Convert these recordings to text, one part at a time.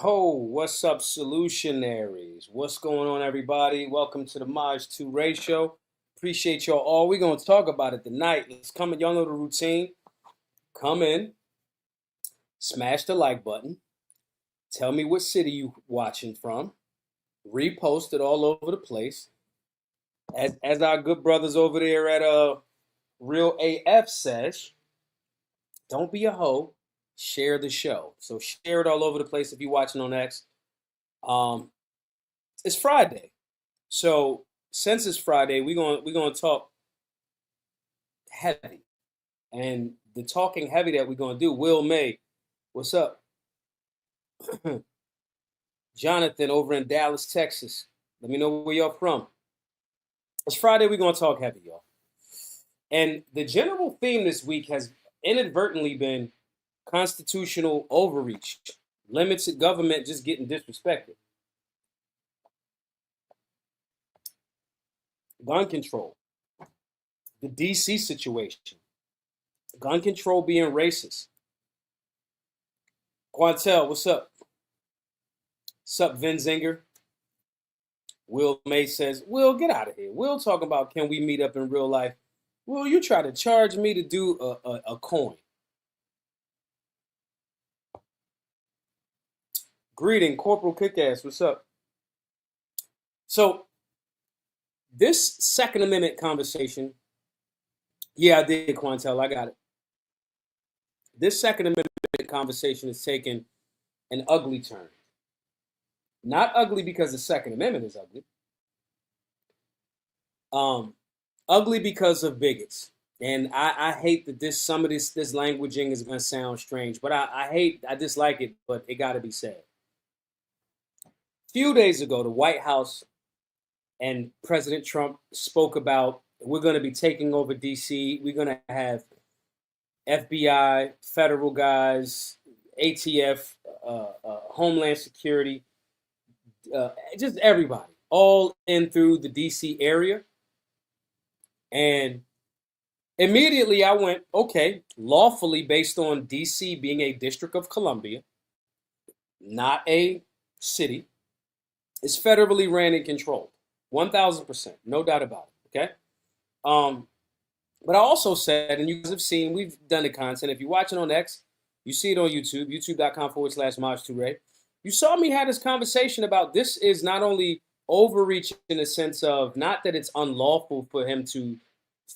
Oh, what's up, Solutionaries? What's going on, everybody? Welcome to the Maj 2 Ray Show. Appreciate y'all all. We're going to talk about it tonight. Let's come in. Y'all know the routine. Come in, smash the like button. Tell me what city you watching from. Repost it all over the place. As our good brothers over there at Real AF says, don't be a hoe. Share the show. So share it all over the place if you're watching on X. Um, it's Friday. So since it's Friday, we're gonna talk heavy, and the talking heavy that we're gonna do. Will May, what's up? Jonathan over in Dallas, Texas. Let me know where y'all from. It's Friday. We're gonna talk heavy, y'all. And the general theme this week has inadvertently been constitutional overreach, limits of government just getting disrespected, gun control, the DC situation, gun control being racist. Quantel, what's up? What's up, Vin Zinger? Will May says, Will, get out of here. Will talking about can we meet up in real life? Will, you try to charge me to do a coin. Greeting, Corporal Kickass, what's up? So this Second Amendment conversation, yeah, I did, Quantel, I got it. This Second Amendment conversation is taking an ugly turn. Not ugly because the Second Amendment is ugly. Ugly because of bigots. And I hate that some of this languaging is gonna sound strange, but I dislike it, but it gotta be said. A few days ago, the White House and President Trump spoke about we're gonna be taking over DC, we're gonna have FBI, federal guys, ATF, Homeland Security, just everybody, all in through the DC area. And immediately I went, okay, lawfully based on DC being a District of Columbia, not a city, is federally ran and controlled. 1000%, no doubt about it. Okay. But I also said, and you guys have seen, we've done the content. If you're watching on X, you see it on YouTube, youtube.com/Maj2Ray. You saw me have this conversation about this is not only overreach in the sense of not that it's unlawful for him to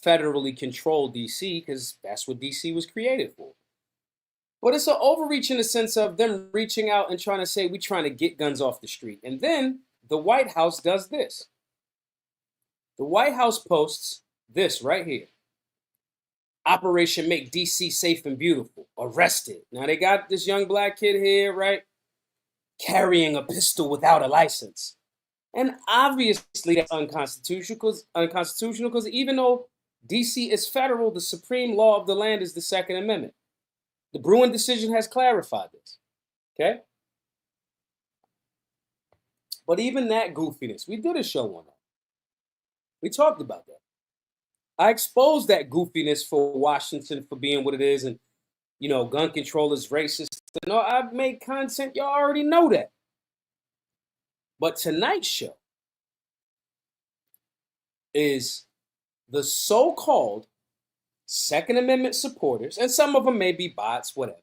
federally control DC, because that's what DC was created for. But it's an overreach in the sense of them reaching out and trying to say we're trying to get guns off the street. And then the White House does this. The White House posts this right here. Operation Make DC Safe and Beautiful. Arrested. Now they got this young black kid here, right? Carrying a pistol without a license. And obviously that's unconstitutional because even though DC is federal, the supreme law of the land is the Second Amendment. The Bruin decision has clarified this. Okay? But even that goofiness, we did a show on that. We talked about that. I exposed that goofiness for Washington for being what it is, and gun control is racist. And I've made content, y'all already know that. But tonight's show is the so-called Second Amendment supporters, and some of them may be bots, whatever.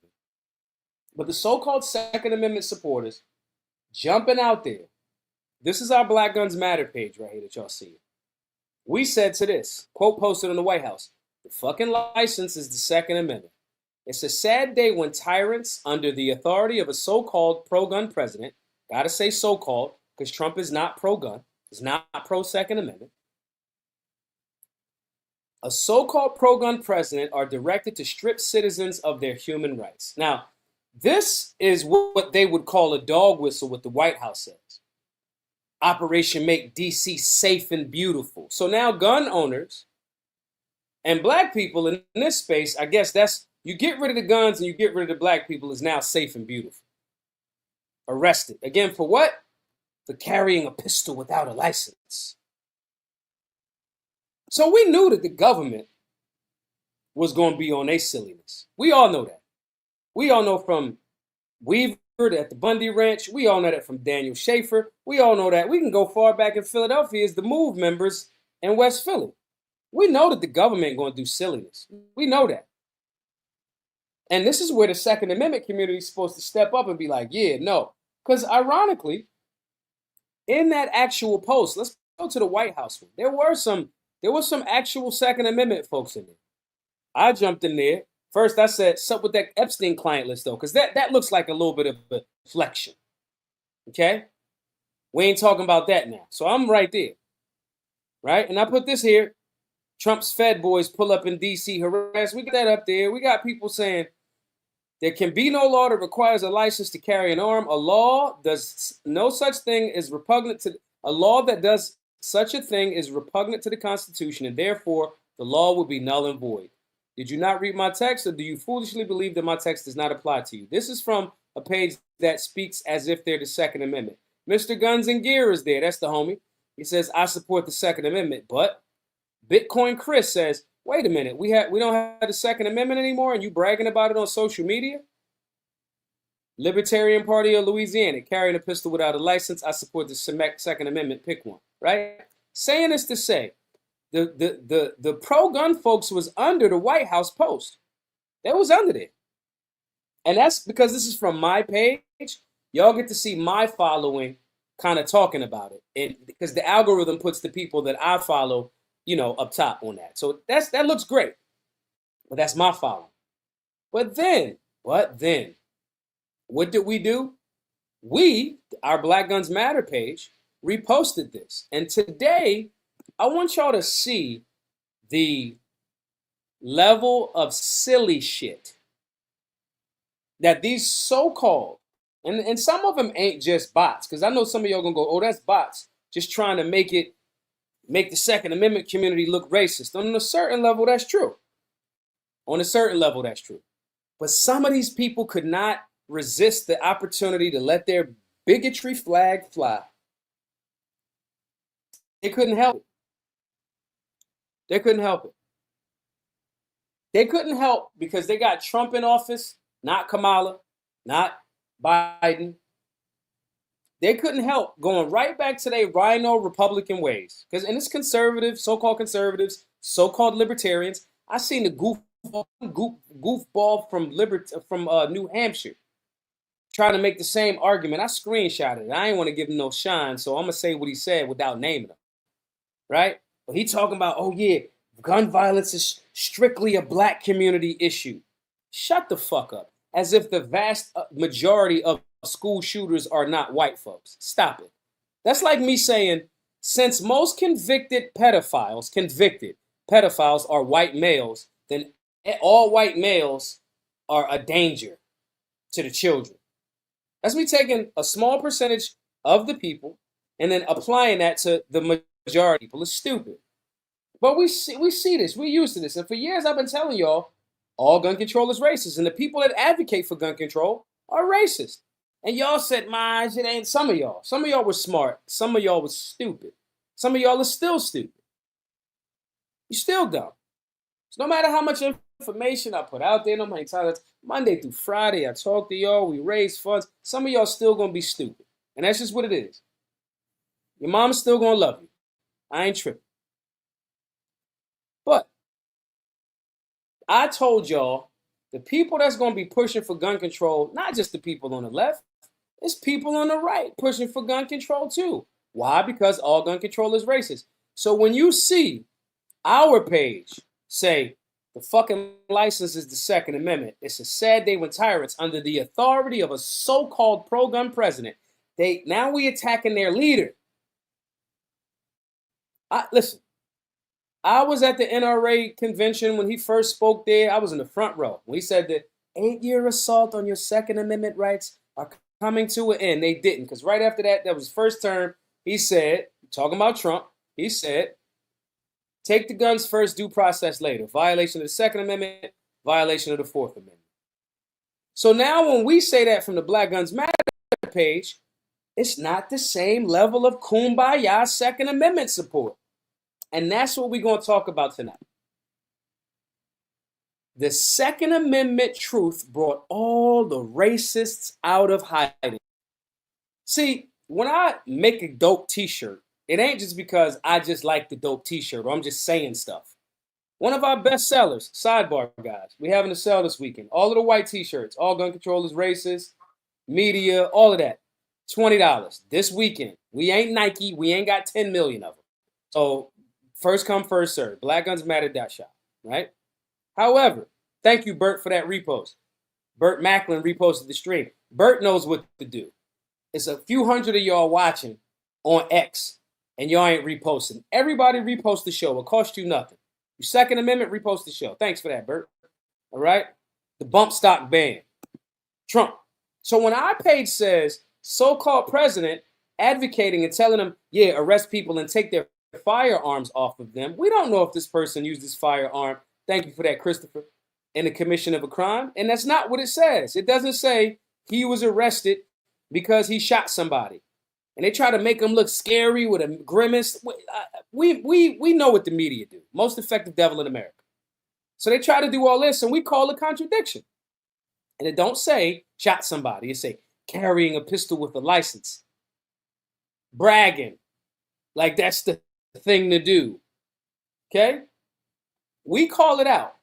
But the so-called Second Amendment supporters jumping out there. This is our Black Guns Matter page right here that y'all see. We said to this, quote posted on the White House, the fucking license is the Second Amendment. It's a sad day when tyrants under the authority of a so-called pro-gun president, gotta say so-called, because Trump is not pro-gun, is not pro-Second Amendment. A so-called pro-gun president are directed to strip citizens of their human rights. Now, this is what they would call a dog whistle, what the White House says. Operation Make DC Safe and Beautiful. So now gun owners and black people in this space, I guess that's, you get rid of the guns and you get rid of the black people is now safe and beautiful. Arrested. Again, for what? For carrying a pistol without a license. So we knew that the government was going to be on their silliness. We all know that. We all know from, we've at the Bundy Ranch. We all know that from Daniel Schaefer. We all know that. We can go far back in Philadelphia as the MOVE members in West Philly. We know that the government ain't going to do silliness. We know that. And this is where the Second Amendment community is supposed to step up and be like, yeah, no. Because ironically, in that actual post, let's go to the White House one. There was some actual Second Amendment folks in there. I jumped in there. First, I said, what's up with that Epstein client list, though? Because that looks like a little bit of a flexion. Okay? We ain't talking about that now. So I'm right there. Right? And I put this here. Trump's Fed boys pull up in D.C. harass. We got that up there. We got people saying there can be no law that requires a license to carry an arm. A law does no such thing is repugnant to a law that does such a thing is repugnant to the Constitution, and therefore the law will be null and void. Did you not read my text, or do you foolishly believe that my text does not apply to you? This is from a page that speaks as if they're the Second Amendment. Mr. Guns and Gear is there. That's the homie. He says, I support the Second Amendment, but Bitcoin Chris says, wait a minute, we don't have the Second Amendment anymore, and you bragging about it on social media? Libertarian Party of Louisiana, carrying a pistol without a license. I support the Second Amendment. Pick one, right? Saying this to say, the pro-gun folks was under the White House post. They was under there. And that's because this is from my page. Y'all get to see my following kind of talking about it. And because the algorithm puts the people that I follow, up top on that. So that looks great. But that's my following. But then, what did we do? Our Black Guns Matter page, reposted this. And today, I want y'all to see the level of silly shit that these so-called, and some of them ain't just bots, because I know some of y'all gonna go, oh, that's bots, just trying to make the Second Amendment community look racist. On a certain level, that's true. On a certain level, that's true. But some of these people could not resist the opportunity to let their bigotry flag fly. They couldn't help it. They couldn't help it. They couldn't help because they got Trump in office, not Kamala, not Biden. They couldn't help going right back to their rhino Republican ways. And it's conservatives, so-called conservatives, so-called libertarians. I seen the goofball from New Hampshire trying to make the same argument. I screenshotted it. I ain't want to give him no shine, so I'm going to say what he said without naming him. Right? But he talking about, oh yeah, gun violence is strictly a black community issue. Shut the fuck up. As if the vast majority of school shooters are not white folks. Stop it. That's like me saying, since most convicted pedophiles are white males, then all white males are a danger to the children. That's me taking a small percentage of the people and then applying that to the majority of people. It's stupid. But we see this. We're used to this. And for years, I've been telling y'all, all gun control is racist. And the people that advocate for gun control are racist. And y'all said, it ain't some of y'all. Some of y'all were smart. Some of y'all was stupid. Some of y'all are still stupid. You're still dumb. So no matter how much information I put out there, no matter how many times, Monday through Friday, I talk to y'all, we raise funds. Some of y'all still going to be stupid. And that's just what it is. Your mom's still going to love you. I ain't tripping. But I told y'all, the people that's going to be pushing for gun control, not just the people on the left, it's people on the right pushing for gun control too. Why? Because all gun control is racist. So when you see our page say the fucking license is the Second Amendment, it's a sad day when tyrants under the authority of a so-called pro-gun president, now we attacking their leader. Listen, I was at the NRA convention when he first spoke there. I was in the front row. When he said that 8-year assault on your Second Amendment rights are coming to an end. They didn't, because right after that was first term. He said, talking about Trump, he said, take the guns first, due process later. Violation of the Second Amendment, violation of the Fourth Amendment. So now when we say that from the Black Guns Matter page, it's not the same level of kumbaya Second Amendment support. And that's what we're going to talk about tonight. The Second Amendment truth brought all the racists out of hiding. See, when I make a dope t-shirt, it ain't just because I just like the dope t-shirt or I'm just saying stuff. One of our best sellers, sidebar guys, we having a sale this weekend. All of the white t-shirts, all gun control is racist, media, all of that. $20 this weekend. We ain't Nike. We ain't got 10 million of them. So first come, first serve. BlackGunsMatter.shop, right? However, thank you, Bert, for that repost. Bert Macklin reposted the stream. Bert knows what to do. It's a few hundred of y'all watching on X, and y'all ain't reposting. Everybody repost the show. It costs you nothing. Your Second Amendment, repost the show. Thanks for that, Bert. All right? The bump stock ban. Trump. So when our page says so-called president advocating and telling them, yeah, arrest people and take their firearms off of them, we don't know if this person used this firearm, thank you for that, Christopher, in the commission of a crime. And that's not what it says. It doesn't say he was arrested because he shot somebody. And they try to make him look scary with a grimace. We know what the media do. Most effective devil in America. So they try to do all this, and we call it contradiction. And it don't say shot somebody. It say carrying a pistol with a license. Bragging. Like that's the thing to do. Okay? We call it out.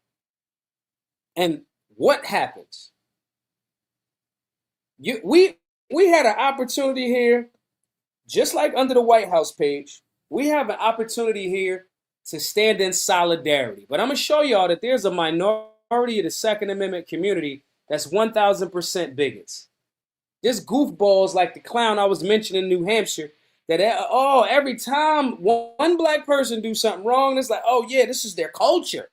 And what happens? We had an opportunity here, just like under the White House page, we have an opportunity here to stand in solidarity. But I'm going to show y'all that there's a minority of the Second Amendment community that's 1,000% bigots. There's goofballs like the clown I was mentioning in New Hampshire that, every time one black person do something wrong, it's like, oh yeah, this is their culture.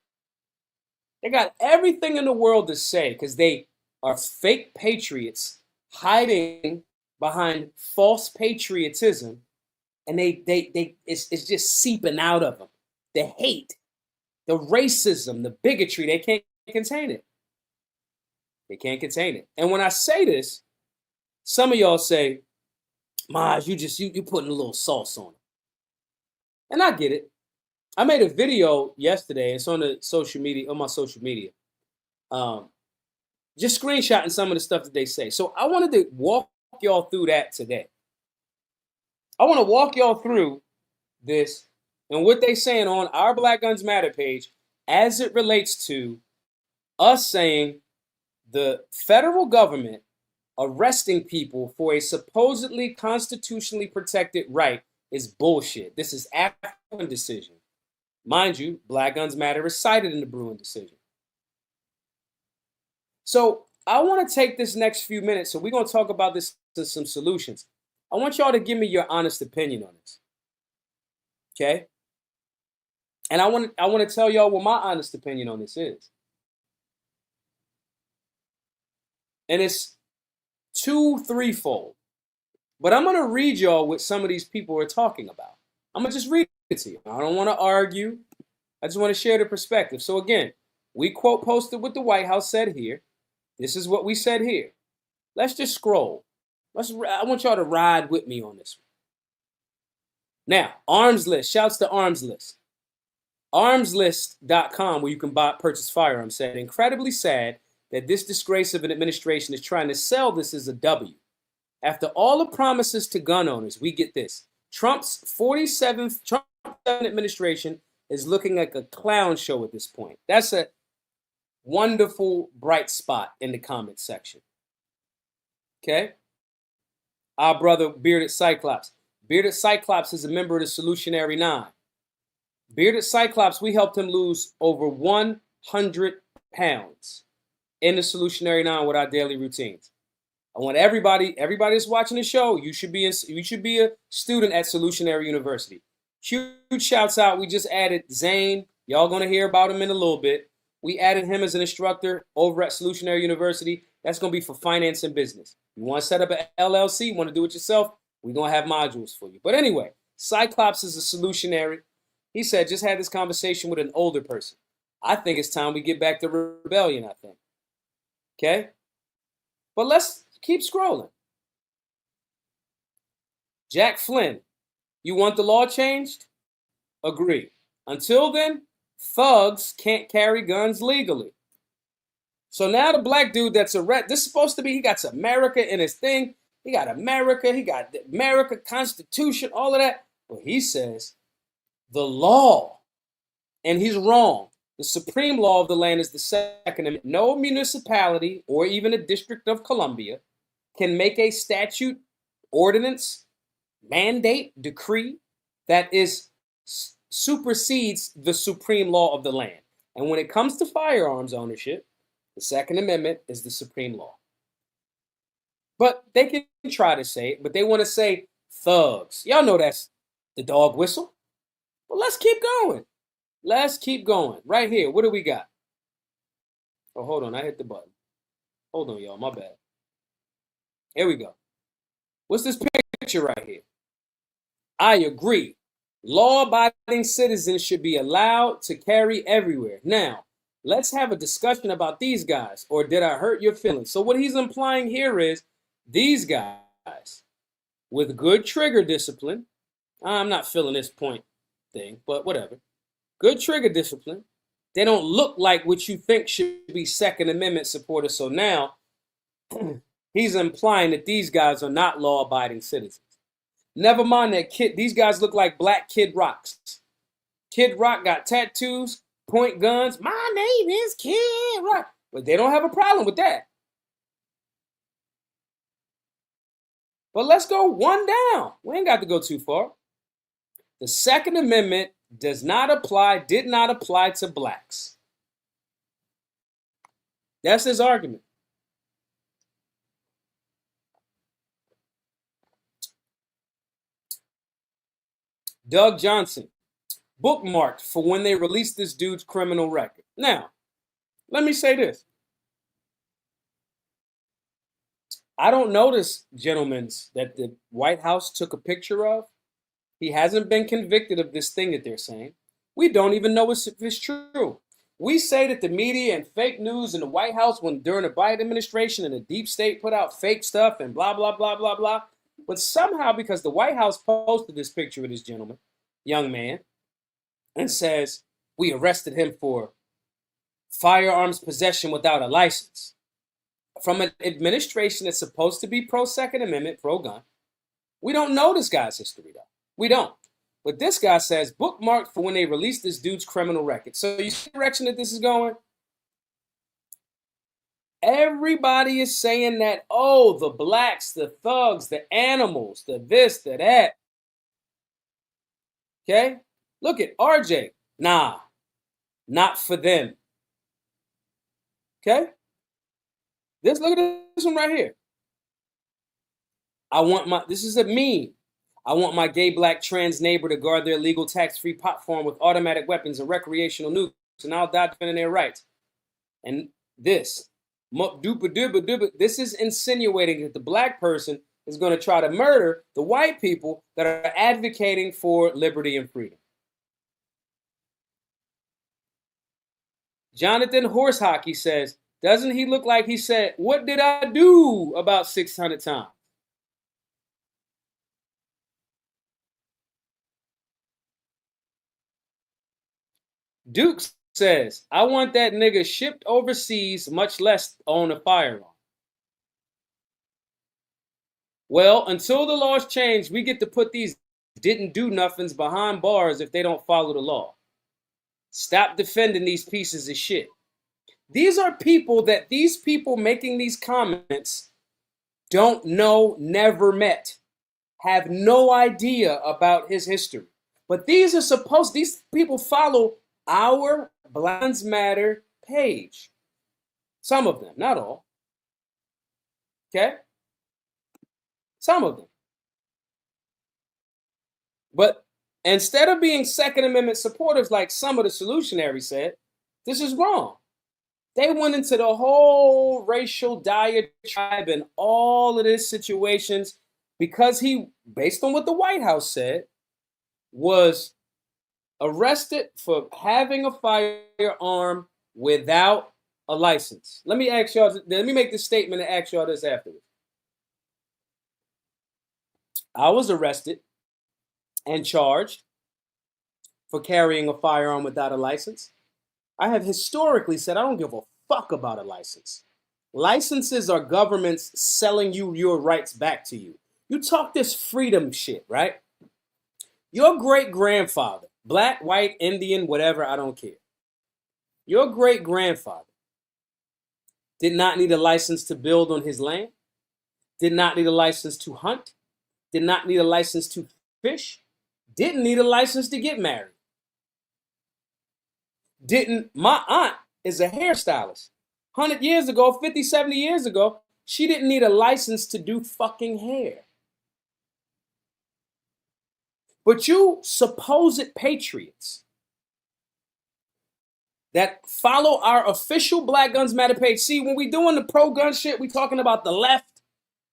They got everything in the world to say because they are fake patriots hiding behind false patriotism, and it's just seeping out of them. The hate, the racism, the bigotry, they can't contain it. They can't contain it. And when I say this, some of y'all say, Maj, you putting a little sauce on it. And I get it. I made a video yesterday. It's on the social media, on my social media. Just screenshotting some of the stuff that they say. So I wanted to walk y'all through that today. I want to walk y'all through this and what they saying on our Black Guns Matter page as it relates to us saying the federal government arresting people for a supposedly constitutionally protected right is bullshit. This is after the Bruin decision. Mind you, Black Guns Matter is cited in the Bruin decision. So I want to take this next few minutes, so we're going to talk about this to some solutions. I want y'all to give me your honest opinion on this. Okay? And I want to tell y'all what my honest opinion on this is. And it's threefold. But I'm going to read y'all what some of these people are talking about. I'm going to just read it to you. I don't want to argue. I just want to share the perspective. So again, we quote posted what the White House said here. This is what we said here. Let's just scroll. I want y'all to ride with me on this one. Now, Arms List. Shouts to Arms List. Armslist.com, where you can purchase firearms, said, incredibly sad that this disgrace of an administration is trying to sell this as a W. After all the promises to gun owners, we get this. Trump's 47th administration is looking like a clown show at this point. That's a wonderful bright spot in the comment section. Okay? Our brother Bearded Cyclops. Bearded Cyclops is a member of the Solutionary 9. Bearded Cyclops, we helped him lose over 100 pounds in the Solutionary 9 with our daily routines. I want everybody that's watching the show, you should be a student at Solutionary University. Huge shouts out. We just added Zane. Y'all going to hear about him in a little bit. We added him as an instructor over at Solutionary University. That's going to be for finance and business. You want to set up an LLC, want to do it yourself, we're going to have modules for you. But anyway, Cyclops is a solutionary. He said, just had this conversation with an older person. I think it's time we get back to rebellion, I think. Okay? But let's keep scrolling. Jack Flynn, you want the law changed? Agree. Until then, thugs can't carry guns legally. So now the black dude that's arrested, this is supposed to be, he got America in his thing. He got America, Constitution, all of that. But he says the law, and he's wrong. The supreme law of the land is the Second Amendment. No municipality or even a District of Columbia can make a statute, ordinance, mandate, decree that is supersedes the supreme law of the land. And when it comes to firearms ownership, the Second Amendment is the supreme law. But they can try to say it, but they want to say thugs. Y'all know that's the dog whistle. But let's keep going. Let's keep going. Right here, what do we got? Oh, hold on, I hit the button. Hold on, y'all, my bad. Here we go. What's this picture right here? I agree. Law-abiding citizens should be allowed to carry everywhere. Now, let's have a discussion about these guys, or did I hurt your feelings? So what he's implying here is these guys with good trigger discipline, I'm not feeling this point thing, but whatever. Good trigger discipline. They don't look like what you think should be Second Amendment supporters. So now he's implying that these guys are not law-abiding citizens. Never mind that these guys look like black Kid Rocks. Kid Rock got tattoos, point guns. My name is Kid Rock. But they don't have a problem with that. But let's go one down. We ain't got to go too far. The Second Amendment did not apply to blacks. That's his argument. Doug Johnson, bookmarked for when they released this dude's criminal record. Now, let me say this. I don't notice, gentlemen, that the White House took a picture of. He hasn't been convicted of this thing that they're saying. We don't even know if it's true. We say that the media and fake news in the White House during the Biden administration and the deep state put out fake stuff and blah, blah, blah, blah, blah. But somehow, because the White House posted this picture of this gentleman, young man, and says, we arrested him for firearms possession without a license. From an administration that's supposed to be pro-Second Amendment, pro-gun. We don't know this guy's history, though. We don't. But this guy says, bookmarked for when they released this dude's criminal record. So you see the direction that this is going? Everybody is saying that, oh, the blacks, the thugs, the animals, the this, the that. Okay? Look at RJ. Nah, not for them. Okay? Look at this one right here. This is a meme. I want my gay, black, trans neighbor to guard their legal tax-free pot farm with automatic weapons and recreational nukes, and I'll die defending their rights. And this is insinuating that the black person is going to try to murder the white people that are advocating for liberty and freedom. Jonathan Horse Hockey says, doesn't he look like he said, what did I do about 600 times? Duke says, I want that nigga shipped overseas, much less own a firearm. Well, until the laws change, we get to put these didn't do nothings behind bars if they don't follow the law. Stop defending these pieces of shit. These are people that these people making these comments don't know, never met, have no idea about his history. But these people follow our Black Lives Matter page. Some of them, not all. Okay? Some of them. But instead of being Second Amendment supporters like some of the Solutionary said, this is wrong. They went into the whole racial diatribe and all of these situations because he, based on what the White House said, was arrested for having a firearm without a license. Let me make this statement and ask y'all this afterwards. I was arrested and charged for carrying a firearm without a license. I have historically said I don't give a fuck about a license. Licenses are governments selling you your rights back to you. You talk this freedom shit, right? Your great grandfather, black, white, Indian, whatever, I don't care. Your great grandfather did not need a license to build on his land, did not need a license to hunt, did not need a license to fish, didn't need a license to get married. My aunt is a hairstylist. 100 years ago, 50, 70 years ago, she didn't need a license to do fucking hair. But you supposed patriots that follow our official Black Guns Matter page. See, when we doing the pro-gun shit, we talking about the left.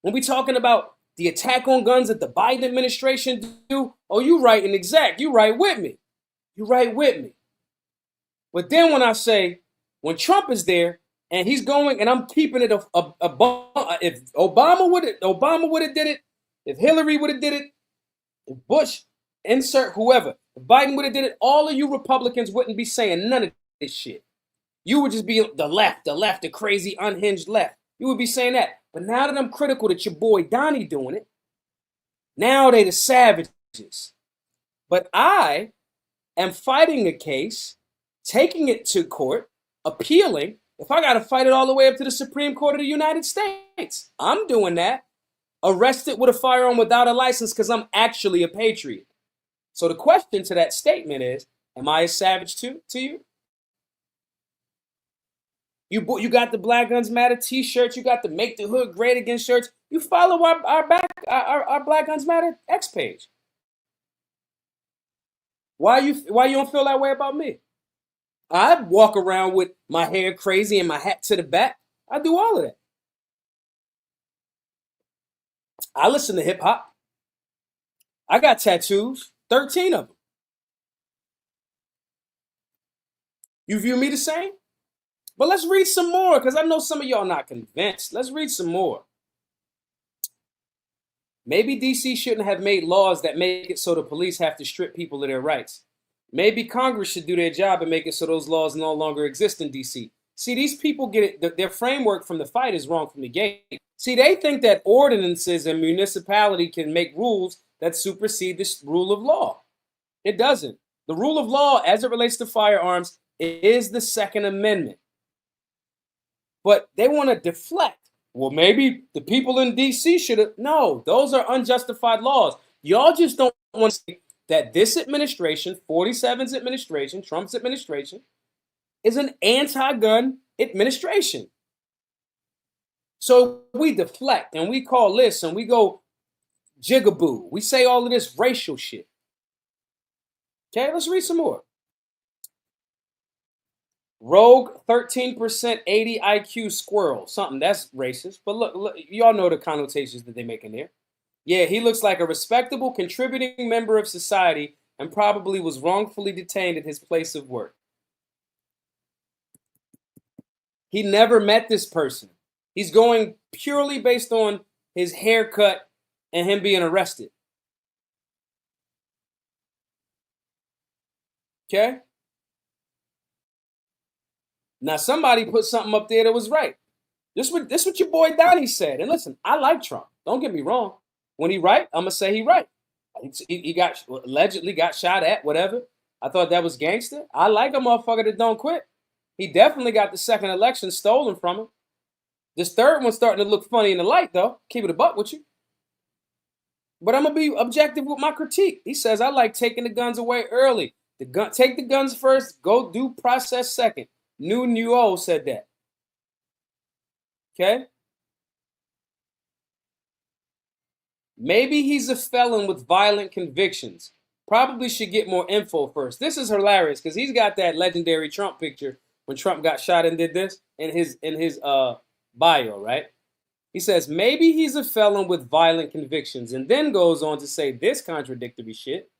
When we talking about the attack on guns that the Biden administration do, oh, you right and exact. You right with me. You right with me. But then when I say, when Trump is there and he's going, and I'm keeping it if Obama would have did it, if Hillary would have did it, if Bush, insert whoever, if Biden would have did it, all of you Republicans wouldn't be saying none of this shit. You would just be the left, the crazy unhinged left. You would be saying that. But now that I'm critical that your boy Donnie doing it, now they the savages. But I am fighting a case, taking it to court, appealing. If I got to fight it all the way up to the Supreme Court of the United States, I'm doing that. Arrested with a firearm without a license because I'm actually a patriot. So the question to that statement is, am I a savage to you? You got the Black Guns Matter t-shirts. You got the Make the Hood Great Again shirts. You follow our Black Guns Matter X page. Why you don't feel that way about me? I walk around with my hair crazy and my hat to the back. I do all of that. I listen to hip hop. I got tattoos, 13 of them. You view me the same? But let's read some more, because I know some of y'all not convinced. Let's read some more. Maybe DC shouldn't have made laws that make it so the police have to strip people of their rights. Maybe Congress should do their job and make it so those laws no longer exist in DC. See, these people get it. Their framework from the fight is wrong from the gate. See, they think that ordinances and municipality can make rules that supersede the rule of law. It doesn't. The rule of law, as it relates to firearms, is the Second Amendment. But they want to deflect. Well, maybe the people in DC should have. No, those are unjustified laws. Y'all just don't want to say that this administration, 47's administration, Trump's administration, is an anti-gun administration. So we deflect and we call this and we go jigaboo. We say all of this racial shit. Okay, let's read some more. Rogue 13% 80 IQ squirrel. Something that's racist. But look, y'all know the connotations that they make in there. Yeah, he looks like a respectable, contributing member of society and probably was wrongfully detained at his place of work. He never met this person. He's going purely based on his haircut and him being arrested. Okay? Now, somebody put something up there that was right. This what your boy Donnie said. And listen, I like Trump. Don't get me wrong. When he right, I'm going to say he right. He got allegedly got shot at, whatever. I thought that was gangster. I like a motherfucker that don't quit. He definitely got the second election stolen from him. This third one's starting to look funny in the light, though. Keep it a buck with you. But I'm going to be objective with my critique. He says, I like taking the guns away early. Take the guns first, go due process second. New said that. Okay? Maybe he's a felon with violent convictions. Probably should get more info first. This is hilarious because he's got that legendary Trump picture when Trump got shot and did this in his bio, right? He says maybe he's a felon with violent convictions and then goes on to say this contradictory shit.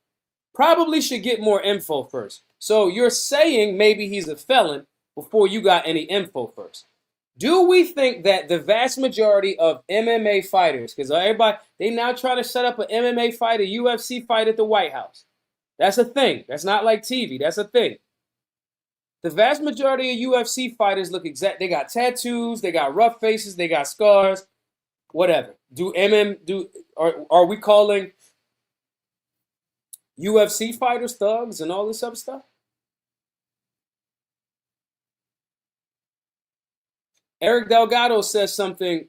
Probably should get more info first. So you're saying maybe he's a felon before you got any info first. Do we think that the vast majority of MMA fighters, because everybody, they now try to set up an MMA fight, a UFC fight at the White House. That's a thing. That's not like TV. That's a thing. The vast majority of UFC fighters look exact. They got tattoos, they got rough faces, they got scars, whatever. Are we calling UFC fighters thugs and all this other stuff? Eric Delgado says something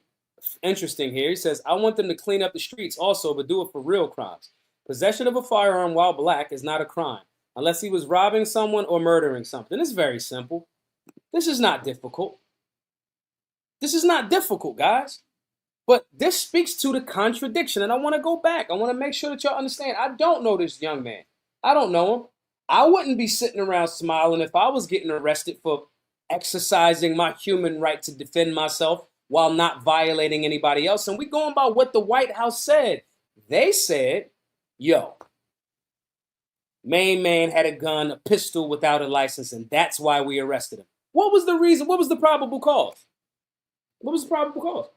interesting here. He says, I want them to clean up the streets also, but do it for real crimes. Possession of a firearm while black is not a crime, unless he was robbing someone or murdering something. It's very simple. This is not difficult. This is not difficult, guys. But this speaks to the contradiction. And I want to go back. I want to make sure that y'all understand. I don't know this young man. I don't know him. I wouldn't be sitting around smiling if I was getting arrested for exercising my human right to defend myself while not violating anybody else. And we going by what the White House said. They said, yo, main man had a gun, a pistol without a license, and that's why we arrested him. What was the reason? What was the probable cause? What was the probable cause?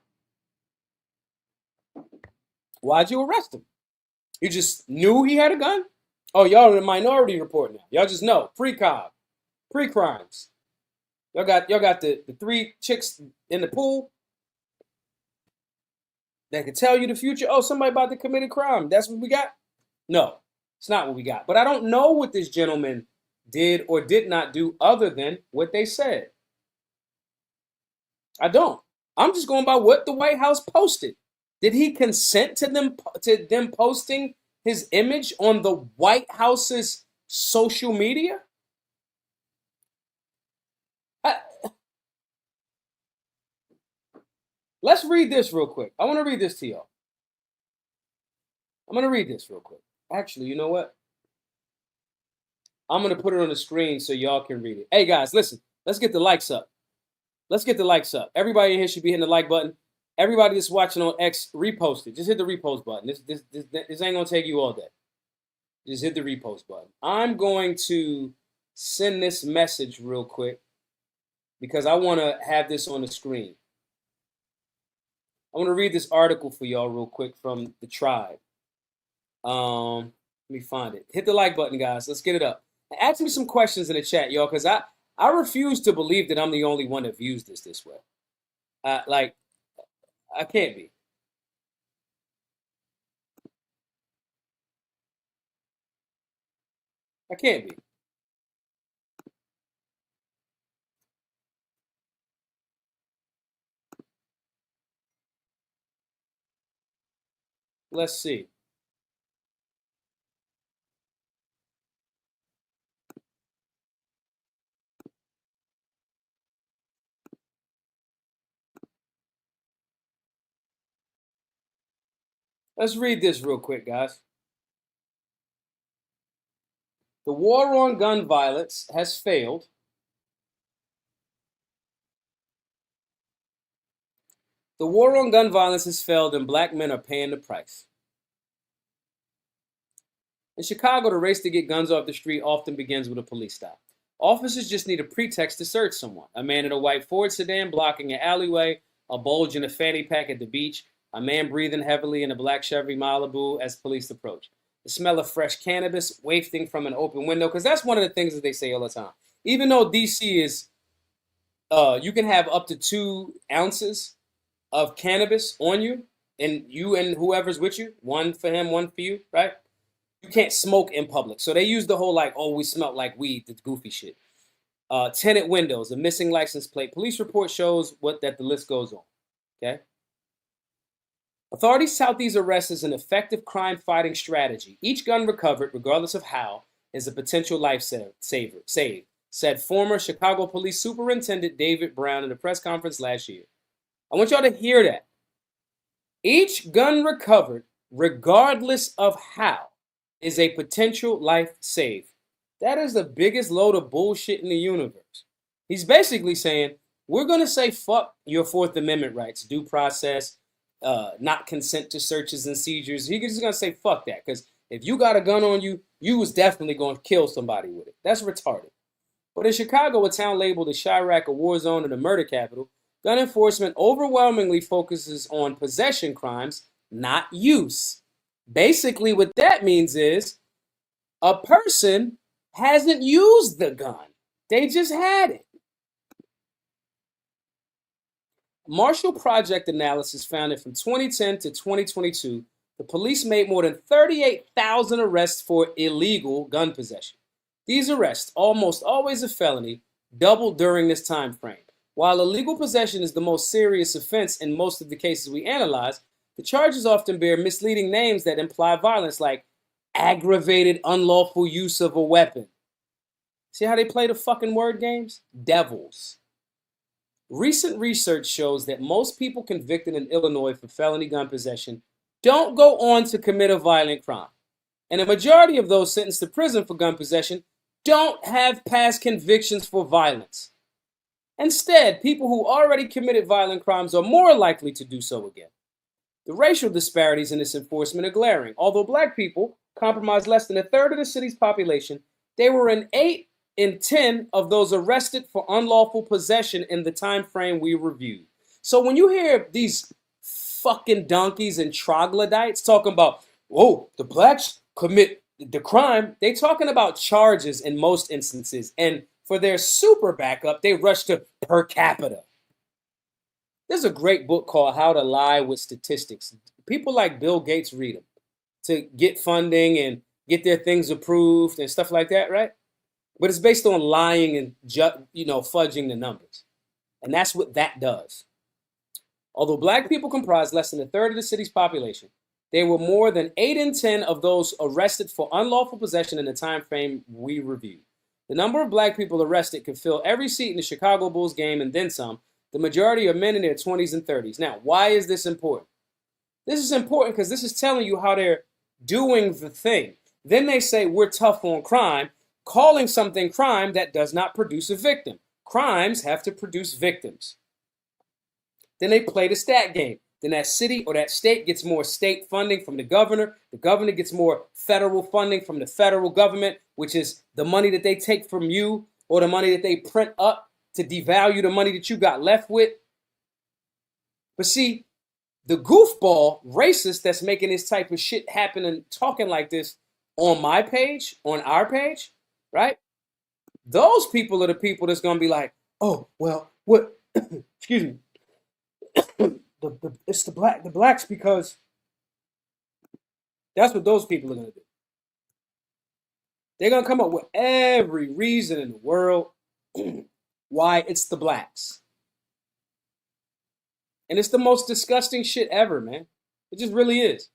Why'd you arrest him? You just knew he had a gun? Oh, y'all in the Minority Report now. Y'all just know. Pre-cob. Pre-crimes. Y'all got the three chicks in the pool that could tell you the future. Oh, somebody about to commit a crime. That's what we got? No, it's not what we got. But I don't know what this gentleman did or did not do other than what they said. I don't. I'm just going by what the White House posted. Did he consent to them posting his image on the White House's social media? Let's read this real quick. I want to read this to y'all. I'm going to read this real quick. Actually, you know what? I'm going to put it on the screen so y'all can read it. Hey, guys, listen. Let's get the likes up. Let's get the likes up. Everybody in here should be hitting the like button. Everybody that's watching on X, repost it. Just hit the repost button. This ain't going to take you all day. Just hit the repost button. I'm going to send this message real quick because I want to have this on the screen. I want to read this article for y'all real quick from the Tribe. Let me find it. Hit the like button, guys. Let's get it up. Ask me some questions in the chat, y'all, because I refuse to believe that I'm the only one that views this way. I can't be. I can't be. Let's see. Let's read this real quick, guys. The war on gun violence has failed. The war on gun violence has failed, and black men are paying the price. In Chicago, the race to get guns off the street often begins with a police stop. Officers just need a pretext to search someone. A man in a white Ford sedan blocking an alleyway, a bulge in a fanny pack at the beach, a man breathing heavily in a black Chevy Malibu as police approach. The smell of fresh cannabis wafting from an open window, because that's one of the things that they say all the time. Even though DC is, you can have up to 2 ounces of cannabis on you, and you and whoever's with you, one for him, one for you, right? You can't smoke in public. So they use the whole like, oh, we smell like weed, the goofy shit. Tenant windows, a missing license plate. Police report shows that the list goes on. Okay. Authorities tout these arrests as an effective crime-fighting strategy. Each gun recovered, regardless of how, is a potential life saver, said former Chicago Police Superintendent David Brown in a press conference last year. I want y'all to hear that. Each gun recovered, regardless of how, is a potential life save. That is the biggest load of bullshit in the universe. He's basically saying, we're going to say fuck your Fourth Amendment rights, due process, not consent to searches and seizures. He's just going to say fuck that, because if you got a gun on you, you was definitely going to kill somebody with it. That's retarded. But in Chicago, a town labeled the Chirac a war zone and a murder capital, gun enforcement overwhelmingly focuses on possession crimes, not use. Basically, what that means is a person hasn't used the gun. They just had it. Marshall Project analysis found that from 2010 to 2022, the police made more than 38,000 arrests for illegal gun possession. These arrests, almost always a felony, doubled during this time frame. While illegal possession is the most serious offense in most of the cases we analyze, the charges often bear misleading names that imply violence, like aggravated unlawful use of a weapon. See how they play the fucking word games? Devils. Recent research shows that most people convicted in Illinois for felony gun possession don't go on to commit a violent crime. And a majority of those sentenced to prison for gun possession don't have past convictions for violence. Instead, people who already committed violent crimes are more likely to do so again. The racial disparities in this enforcement are glaring. Although black people comprise less than a third of the city's population, they were in 8 in 10 of those arrested for unlawful possession in the time frame we reviewed. So when you hear these fucking donkeys and troglodytes talking about, oh, the blacks commit the crime, they talking about charges in most instances. And for their super backup, they rush to per capita. There's a great book called How to Lie with Statistics. People like Bill Gates read them to get funding and get their things approved and stuff like that, right? But it's based on lying and fudging the numbers. And that's what that does. Although black people comprise less than a third of the city's population, they were more than 8 in 10 of those arrested for unlawful possession in the time frame we reviewed. The number of black people arrested could fill every seat in the Chicago Bulls game and then some. The majority are men in their 20s and 30s. Now, why is this important? This is important because this is telling you how they're doing the thing. Then they say we're tough on crime, calling something crime that does not produce a victim. Crimes have to produce victims. Then they play the stat game. Then that city or that state gets more state funding from the governor. The governor gets more federal funding from the federal government, which is the money that they take from you or the money that they print up to devalue the money that you got left with. But see, the goofball racist that's making this type of shit happen and talking like this on my page, on our page, right? Those people are the people that's going to be like, oh, well, what, excuse me, it's the blacks because that's what those people are going to do. They're going to come up with every reason in the world why it's the blacks. And it's the most disgusting shit ever, man. It just really is.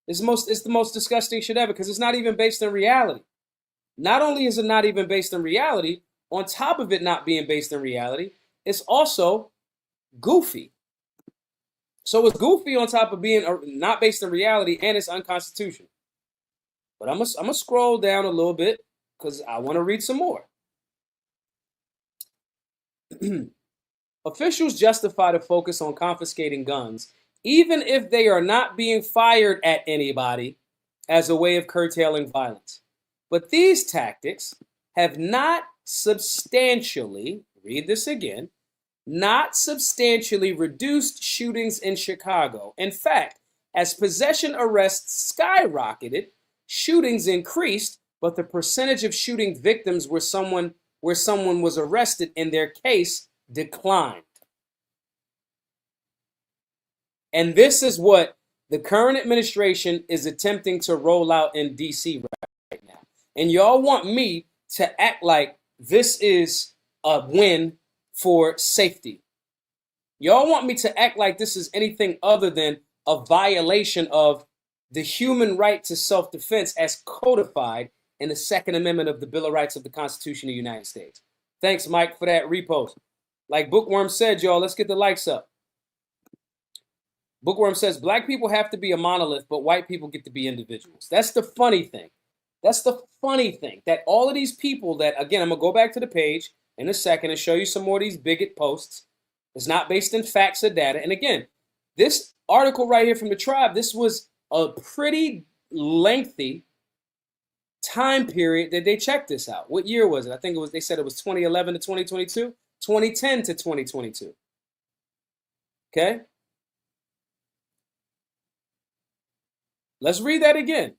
It's the most disgusting shit ever because it's not even based in reality. Not only is it not even based in reality, on top of it not being based in reality, it's also goofy. So it's goofy on top of being not based in reality, and it's unconstitutional. But I'm gonna scroll down a little bit because I want to read some more. Officials justify the focus on confiscating guns, even if they are not being fired at anybody, as a way of curtailing violence. But these tactics have not substantially, read this again, not substantially reduced shootings in Chicago. In fact, as possession arrests skyrocketed, shootings increased, but the percentage of shooting victims where someone was arrested in their case declined. And this is what the current administration is attempting to roll out in DC right now. And y'all want me to act like this is a win for safety. Y'all want me to act like this is anything other than a violation of the human right to self-defense as codified in the Second Amendment of the Bill of Rights of the Constitution of the United States. Thanks, Mike, for that repost. Like Bookworm said, y'all, let's get the likes up. Bookworm says, black people have to be a monolith, but white people get to be individuals. That's the funny thing. That's the funny thing, that all of these people that, again, I'm going to go back to the page in a second and show you some more of these bigot posts. It's not based in facts or data. And again, this article right here from the Tribe, this was a pretty lengthy time period that they checked this out. What year was it? I think they said it was 2011 to 2022, 2010 to 2022. Okay? Let's read that again.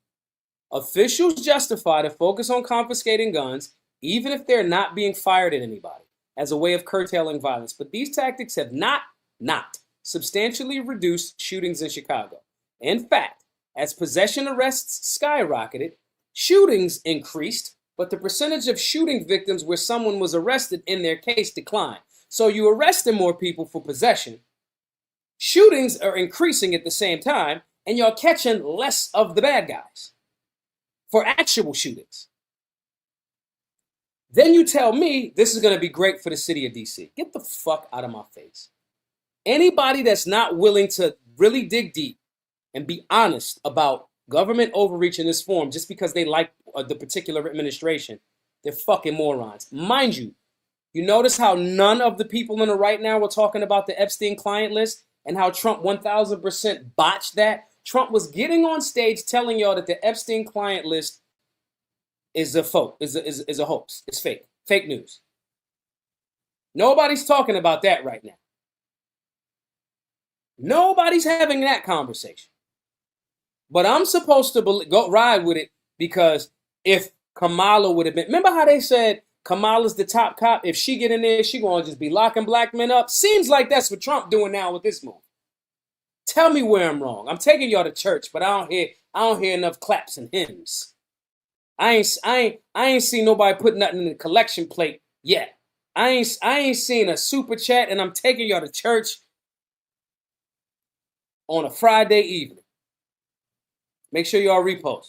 Officials justify the focus on confiscating guns, even if they're not being fired at anybody, as a way of curtailing violence. But these tactics have not substantially reduced shootings in Chicago. In fact, as possession arrests skyrocketed, shootings increased, but the percentage of shooting victims where someone was arrested in their case declined. So you arrested more people for possession. Shootings are increasing at the same time, and you're catching less of the bad guys for actual shootings. Then you tell me this is going to be great for the city of DC. Get the fuck out of my face. Anybody that's not willing to really dig deep and be honest about government overreach in this form just because they like the particular administration, they're fucking morons. Mind you, you notice how none of the people on the right now were talking about the Epstein client list and how Trump 1000% botched that? Trump was getting on stage telling y'all that the Epstein client list is a hoax. It's fake news. Nobody's talking about that right now. Nobody's having that conversation. But I'm supposed to go ride with it because if Kamala would have been, remember how they said Kamala's the top cop? If she get in there, she gonna just be locking black men up. Seems like that's what Trump doing now with this move. Tell me where I'm wrong. I'm taking y'all to church, but I don't hear enough claps and hymns. I ain't seen nobody put nothing in the collection plate yet. I ain't seen a super chat, and I'm taking y'all to church on a Friday evening. Make sure y'all repost.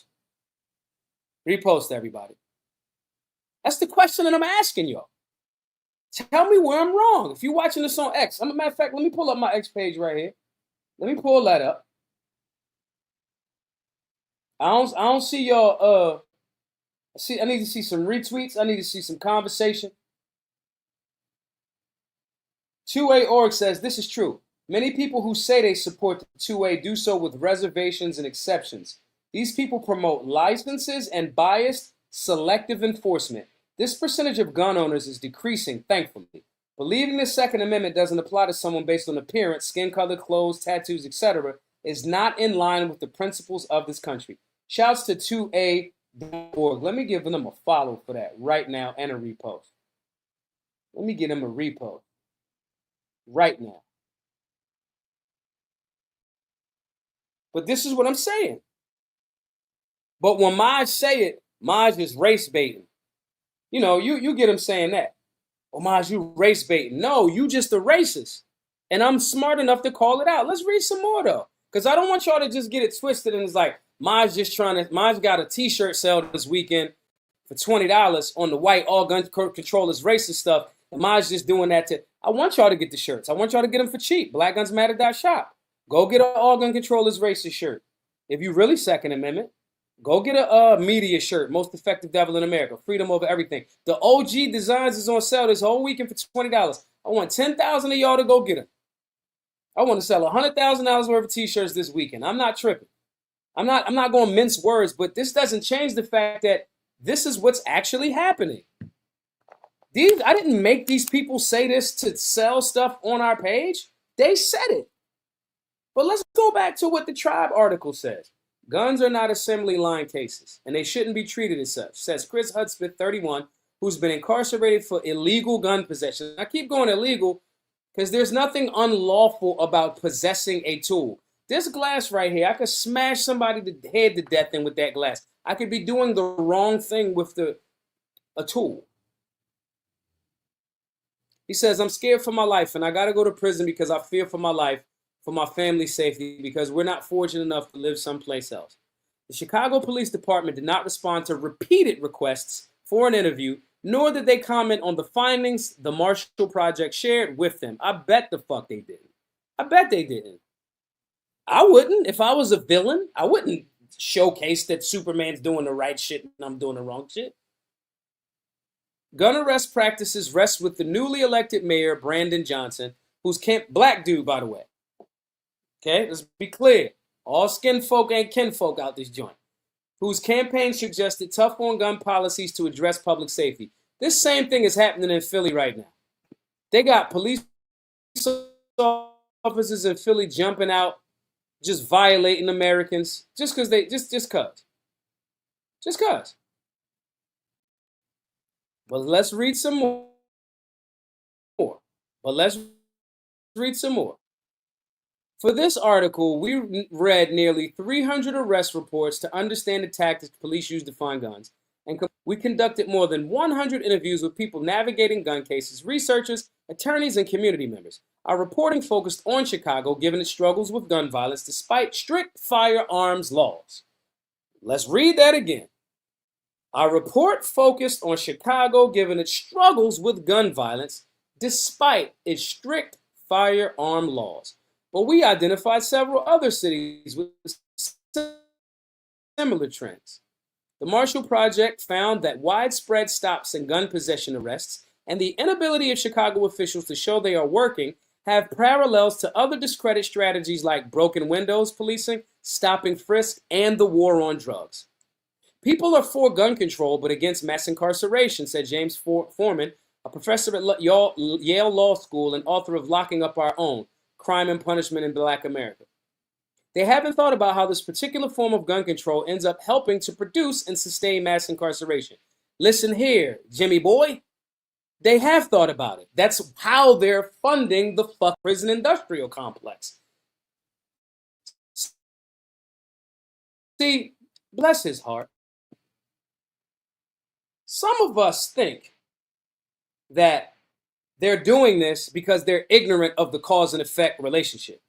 Repost, everybody. That's the question that I'm asking y'all. Tell me where I'm wrong. If you're watching this on X, as a matter of fact, let me pull up my X page right here. Let me pull that up. I don't see y'all. I need to see some retweets. I need to see some conversation. 2A.org says this is true. Many people who say they support the 2A do so with reservations and exceptions. These people promote licenses and biased, selective enforcement. This percentage of gun owners is decreasing, thankfully. Believing the Second Amendment doesn't apply to someone based on appearance, skin color, clothes, tattoos, etc. is not in line with the principles of this country. Shouts to 2A.org. Let me give them a follow for that right now and a repost. Let me get them a repost right now. But this is what I'm saying. But when Maj say it, Maj is race baiting. You know, you get him saying that. Oh, Maj, you race baiting. No, you just a racist. And I'm smart enough to call it out. Let's read some more, though. Because I don't want y'all to just get it twisted and it's like, Maj got a t-shirt sale this weekend for $20 on the white all gun controllers racist stuff. And Maj just doing that to, I want y'all to get the shirts. I want y'all to get them for cheap. BlackGunsMatter.shop. Go get an all gun controllers racist shirt. If you really Second Amendment, go get a media shirt. Most effective devil in America. Freedom over everything. The OG designs is on sale this whole weekend for $20. I want 10,000 of y'all to go get them. I want to sell $100,000 worth of t-shirts this weekend. I'm not tripping. I'm not going to mince words, but this doesn't change the fact that this is what's actually happening. I didn't make these people say this to sell stuff on our page. They said it. But let's go back to what the Tribe article says. Guns are not assembly line cases, and they shouldn't be treated as such, says Chris Hudspeth, 31, who's been incarcerated for illegal gun possession. I keep going illegal because there's nothing unlawful about possessing a tool. This glass right here, I could smash somebody head to death in with that glass. I could be doing the wrong thing with a tool. He says, I'm scared for my life, and I got to go to prison because I fear for my life, for my family's safety, because we're not fortunate enough to live someplace else. The Chicago Police Department did not respond to repeated requests for an interview, nor did they comment on the findings the Marshall Project shared with them. I bet the fuck they didn't. I bet they didn't. I wouldn't. If I was a villain, I wouldn't showcase that Superman's doing the right shit and I'm doing the wrong shit. Gun arrest practices rest with the newly elected mayor, Brandon Johnson, who's black dude, by the way. Okay, let's be clear. All skin folk ain't kinfolk out this joint. Whose campaign suggested tough on gun policies to address public safety. This same thing is happening in Philly right now. They got police officers in Philly jumping out, just violating Americans, just because. But let's read some more. But let's read some more. For this article, we read nearly 300 arrest reports to understand the tactics police use to find guns. And we conducted more than 100 interviews with people navigating gun cases, researchers, attorneys, and community members. Our reporting focused on Chicago, given its struggles with gun violence despite strict firearms laws. Let's read that again. Our report focused on Chicago, given its struggles with gun violence despite its strict firearm laws. But we identified several other cities with similar trends. The Marshall Project found that widespread stops and gun possession arrests and the inability of Chicago officials to show they are working have parallels to other discredit strategies like broken windows policing, stopping frisk, and the war on drugs. People are for gun control but against mass incarceration, said James Foreman, a professor at Yale Law School and author of Locking Up Our Own, Crime and Punishment in Black America. They haven't thought about how this particular form of gun control ends up helping to produce and sustain mass incarceration. Listen here, Jimmy boy. They have thought about it. That's how they're funding the prison industrial complex. See, bless his heart. Some of us think that they're doing this because they're ignorant of the cause and effect relationship.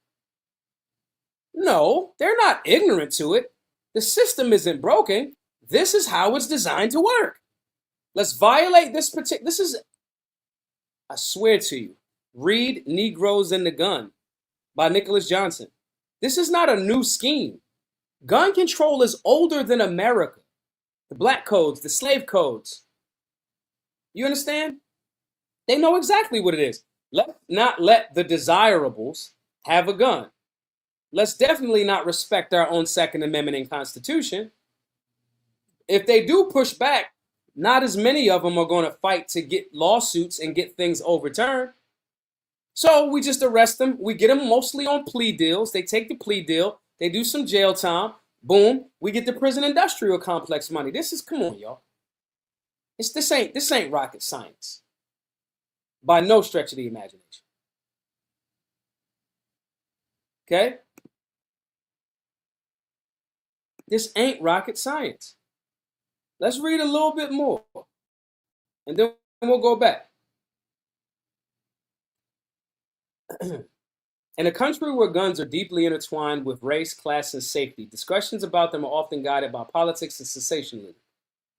No, they're not ignorant to it. The system isn't broken. This is how it's designed to work. Let's violate this particular. This is, I swear to you, read Negroes and the Gun by Nicholas Johnson. This is not a new scheme. Gun control is older than America. The black codes, the slave codes. You understand? They know exactly what it is. Let's not let the desirables have a gun. Let's definitely not respect our own Second Amendment and Constitution. If they do push back, not as many of them are going to fight to get lawsuits and get things overturned. So we just arrest them. We get them mostly on plea deals. They take the plea deal. They do some jail time. Boom. We get the prison industrial complex money. This is, come on, y'all. This ain't rocket science. By no stretch of the imagination. Okay? This ain't rocket science. Let's read a little bit more. And then we'll go back. In a country where guns are deeply intertwined with race, class, and safety, discussions about them are often guided by politics and sensationalism.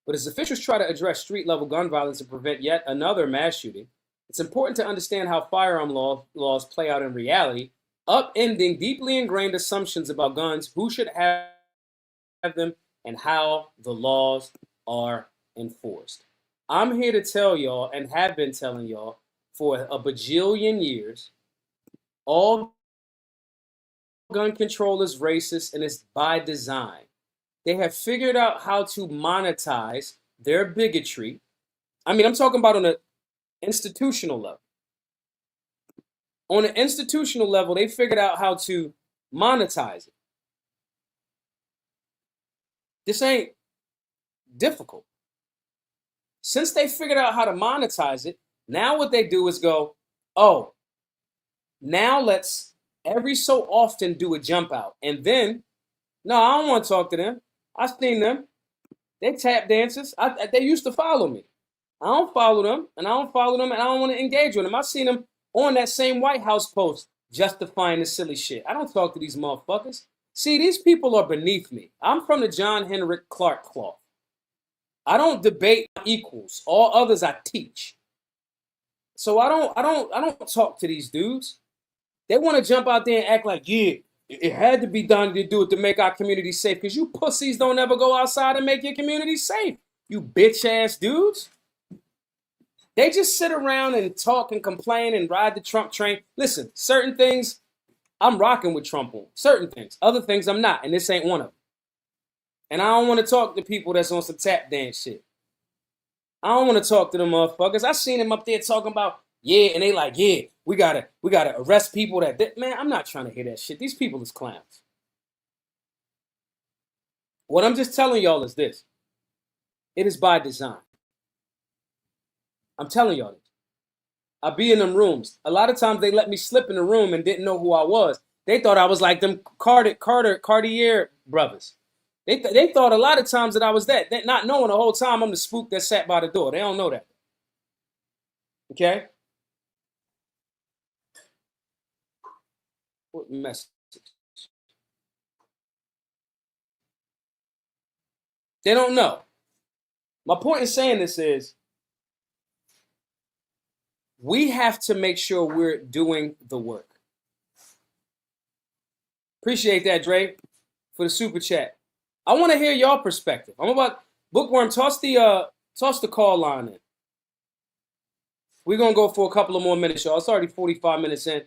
But as officials try to address street-level gun violence and prevent yet another mass shooting, it's important to understand how firearm laws play out in reality, upending deeply ingrained assumptions about guns, who should have them, and how the laws are enforced. I'm here to tell y'all, and have been telling y'all for a bajillion years, all gun control is racist and it's by design. They have figured out how to monetize their bigotry. I mean, I'm talking about on an institutional level. On an institutional level, they figured out how to monetize it. This ain't difficult. Since they figured out how to monetize it, now what they do is go, oh, now let's every so often do a jump out. And then, no, I don't want to talk to them. I've seen them. They tap dancers. They used to follow me. I don't follow them, and I don't follow them, and I don't want to engage with them. I've seen them on that same White House post justifying this silly shit. I don't talk to these motherfuckers. See, these people are beneath me. I'm from the John Henrik Clark cloth. I don't debate equals. All others I teach. So I don't talk to these dudes. They want to jump out there and act like, yeah, it had to be done to do it to make our community safe. Because you pussies don't ever go outside and make your community safe. You bitch ass dudes. They just sit around and talk and complain and ride the Trump train. Listen, certain things I'm rocking with Trump on. Certain things. Other things I'm not. And this ain't one of them. And I don't want to talk to people that's on some tap dance shit. I don't want to talk to them motherfuckers. I seen them up there talking about, yeah, and they like, yeah, we gotta arrest people that man, I'm not trying to hear that shit. These people is clowns. What I'm just telling y'all is this. It is by design. I'm telling y'all this. I be in them rooms. A lot of times they let me slip in the room and didn't know who I was. They thought I was like them Cartier brothers. They thought a lot of times that I was that. They, not knowing the whole time I'm the spook that sat by the door. They don't know that. Okay? What message? They don't know. My point in saying this is we have to make sure we're doing the work. Appreciate that, Dre, for the super chat. I want to hear your perspective. I'm about Bookworm. Toss the call line in. We're gonna go for a couple of more minutes, y'all. It's already 45 minutes in.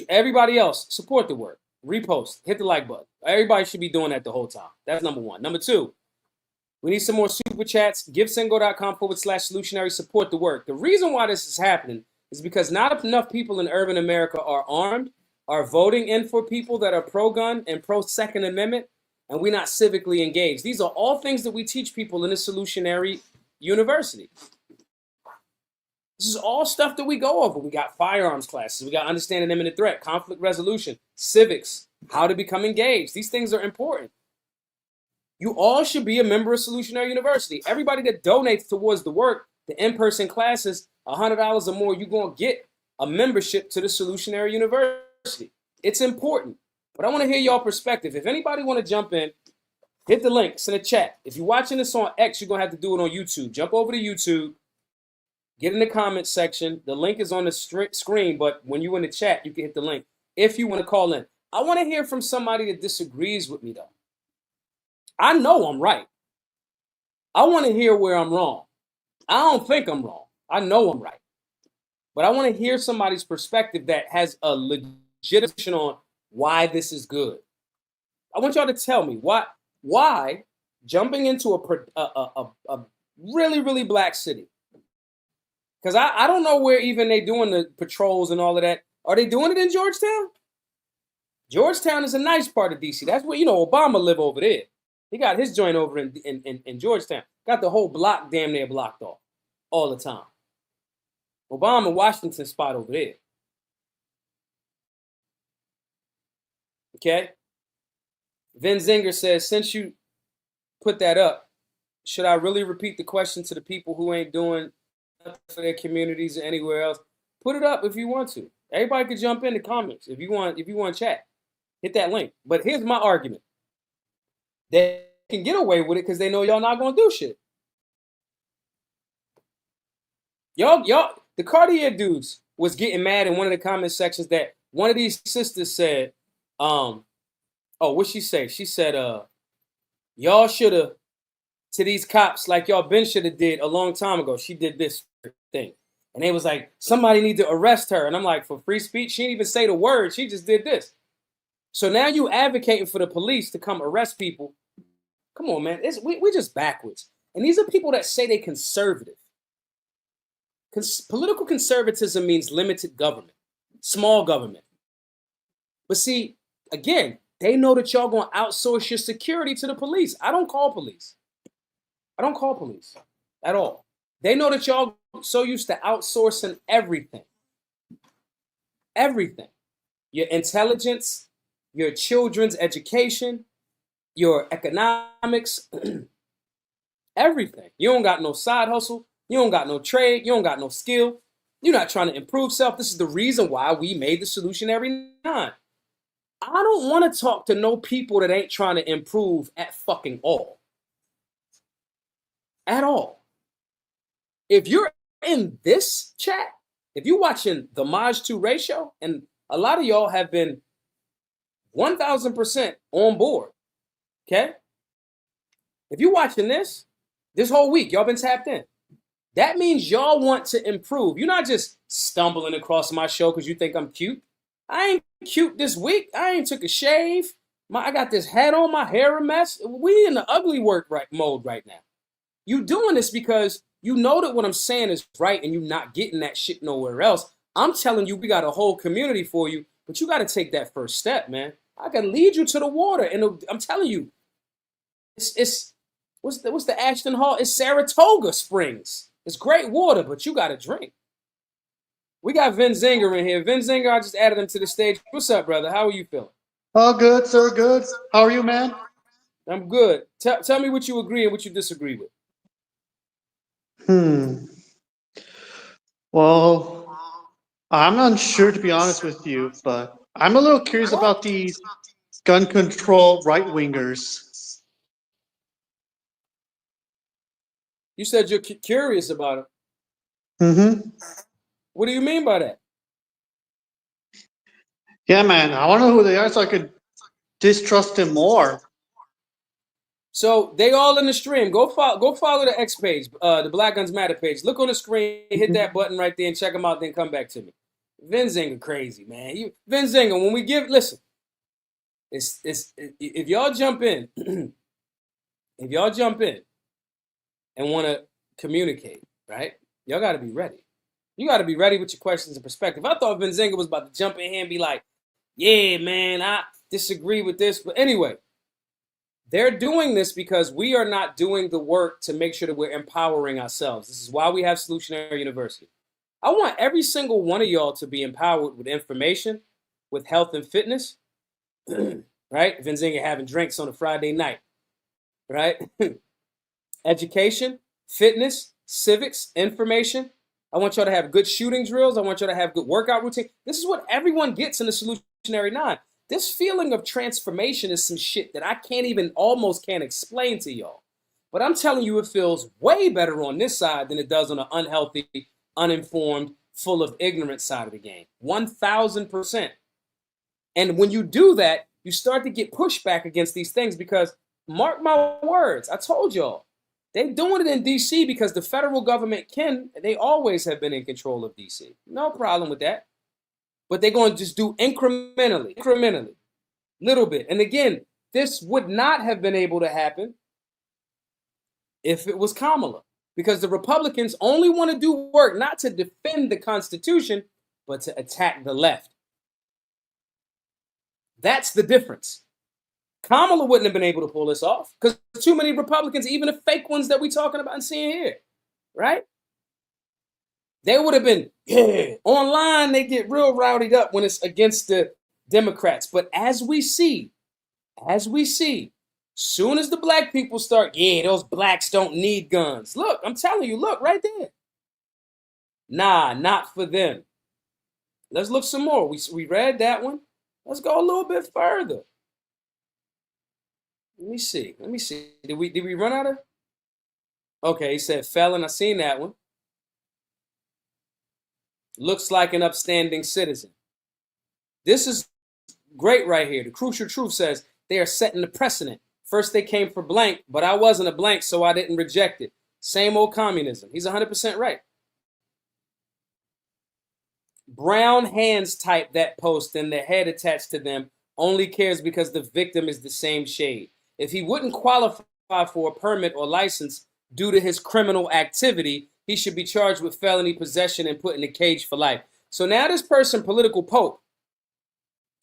Everybody else, support the work. Repost. Hit the like button. Everybody should be doing that the whole time. That's number one. Number two, we need some more super chats. GiveSendGo.com/Solutionary. Support the work. The reason why this is happening is because not enough people in urban America are armed, are voting in for people that are pro-gun and pro-Second Amendment, and we're not civically engaged. These are all things that we teach people in the Solutionary University. This is all stuff that we go over. We got firearms classes. We got understanding imminent threat, conflict resolution, civics, how to become engaged. These things are important. You all should be a member of Solutionary University. Everybody that donates towards the work, the in-person classes, $100 or more, you're going to get a membership to the Solutionary University. It's important. But I want to hear y'all perspective. If anybody want to jump in, hit the links in the chat. If you're watching this on X, you're going to have to do it on YouTube. Jump over to YouTube. Get in the comments section. The link is on the screen, but when you're in the chat, you can hit the link if you want to call in. I want to hear from somebody that disagrees with me, though. I know I'm right. I want to hear where I'm wrong. I don't think I'm wrong. I know I'm right. But I want to hear somebody's perspective that has a legitimate on why this is good. I want y'all to tell me why jumping into a really, really black city. Because I don't know where even they doing the patrols and all of that. Are they doing it in Georgetown? Georgetown is a nice part of D.C. That's where, Obama live over there. He got his joint over in Georgetown. Got the whole block damn near blocked off all the time. Obama Washington spot over there. Okay? Vin Zinger says, since you put that up, should I really repeat the question to the people who ain't doing nothing for their communities or anywhere else? Put it up if you want to. Everybody can jump in the comments if you want to chat. Hit that link. But here's my argument. They can get away with it because they know y'all not gonna do shit. Y'all, the Cartier dudes was getting mad in one of the comment sections that one of these sisters said, what'd she say? She said, y'all should have, to these cops, like y'all been should have did a long time ago. She did this thing. And they was like, somebody need to arrest her. And I'm like, for free speech? She didn't even say the word. She just did this. So now you advocating for the police to come arrest people. Come on, man. We're just backwards. And these are people that say they conservative. Political conservatism means limited government, small government. But see, again, they know that y'all going to outsource your security to the police. I don't call police. I don't call police at all. They know that y'all so used to outsourcing everything. Everything. Your intelligence, your children's education, your economics, everything. You don't got no side hustle. You don't got no trade. You don't got no skill. You're not trying to improve self. This is the reason why we made the Solutionary 9. I don't want to talk to no people that ain't trying to improve at fucking all. At all. If you're in this chat, if you're watching the Maj 2 ratio, and a lot of y'all have been 1,000% on board, okay? If you're watching this whole week, y'all been tapped in. That means y'all want to improve. You're not just stumbling across my show because you think I'm cute. I ain't cute this week. I ain't took a shave. I got this hat on, my hair a mess. We in the ugly work mode right now. You doing this because you know that what I'm saying is right and you're not getting that shit nowhere else. I'm telling you, we got a whole community for you, but you got to take that first step, man. I can lead you to the water. And I'm telling you, it's What's the Ashton Hall? It's Saratoga Springs. It's great water, but you got to drink. We got Vin Zinger in here. Vin Zinger, I just added him to the stage. What's up, brother? How are you feeling? Oh, good, sir, good. How are you, man? I'm good. Tell me what you agree and what you disagree with. Hmm. Well, I'm unsure to be honest with you, but I'm a little curious What? about these gun control right wingers. You said you're curious about it. Mm-hmm. What do you mean by that? Yeah, man. I want to know who they are so I could distrust them more. So they all in the stream. Go follow the X page, the Black Guns Matter page. Look on the screen, hit that button right there, and check them out. Then come back to me. Vin Zinger crazy, man. Vin Zinger. When we listen, if y'all jump in, if y'all jump in and want to communicate, right? Y'all got to be ready. You got to be ready with your questions and perspective. I thought Vin Zinger was about to jump in here and be like, "Yeah, man, I disagree with this," but anyway. They're doing this because we are not doing the work to make sure that we're empowering ourselves. This is why we have Solutionary University. I want every single one of y'all to be empowered with information, with health and fitness, right? Vinzinga having drinks on a Friday night, right? Education, fitness, civics, information. I want y'all to have good shooting drills. I want y'all to have good workout routine. This is what everyone gets in the Solutionary 9. This feeling of transformation is some shit that I almost can't explain to y'all. But I'm telling you, it feels way better on this side than it does on the unhealthy, uninformed, full of ignorance side of the game. 1,000%. And when you do that, you start to get pushback against these things because, mark my words, I told y'all, they're doing it in D.C. because the federal government they always have been in control of D.C. No problem with that. But they're going to just do incrementally, little bit. And again, this would not have been able to happen if it was Kamala, because the Republicans only want to do work not to defend the Constitution, but to attack the left. That's the difference. Kamala wouldn't have been able to pull this off because too many Republicans, even the fake ones that we're talking about and seeing here, right? They would have been, online, they get real rowdied up when it's against the Democrats. But as we see, soon as the black people start, those blacks don't need guns. Look, I'm telling you, look right there. Nah, not for them. Let's look some more. We read that one. Let's go a little bit further. Let me see. Did we run out of? Okay, he said felon. I seen that one. Looks like an upstanding citizen. This is great right here. The crucial truth says they are setting the precedent. First they came for blank, but I wasn't a blank, so I didn't reject it. Same old communism. He's 100% right. Brown hands type that post and the head attached to them only cares because the victim is the same shade. If he wouldn't qualify for a permit or license due to his criminal activity, he should be charged with felony possession and put in a cage for life. So now this person, Political Pope,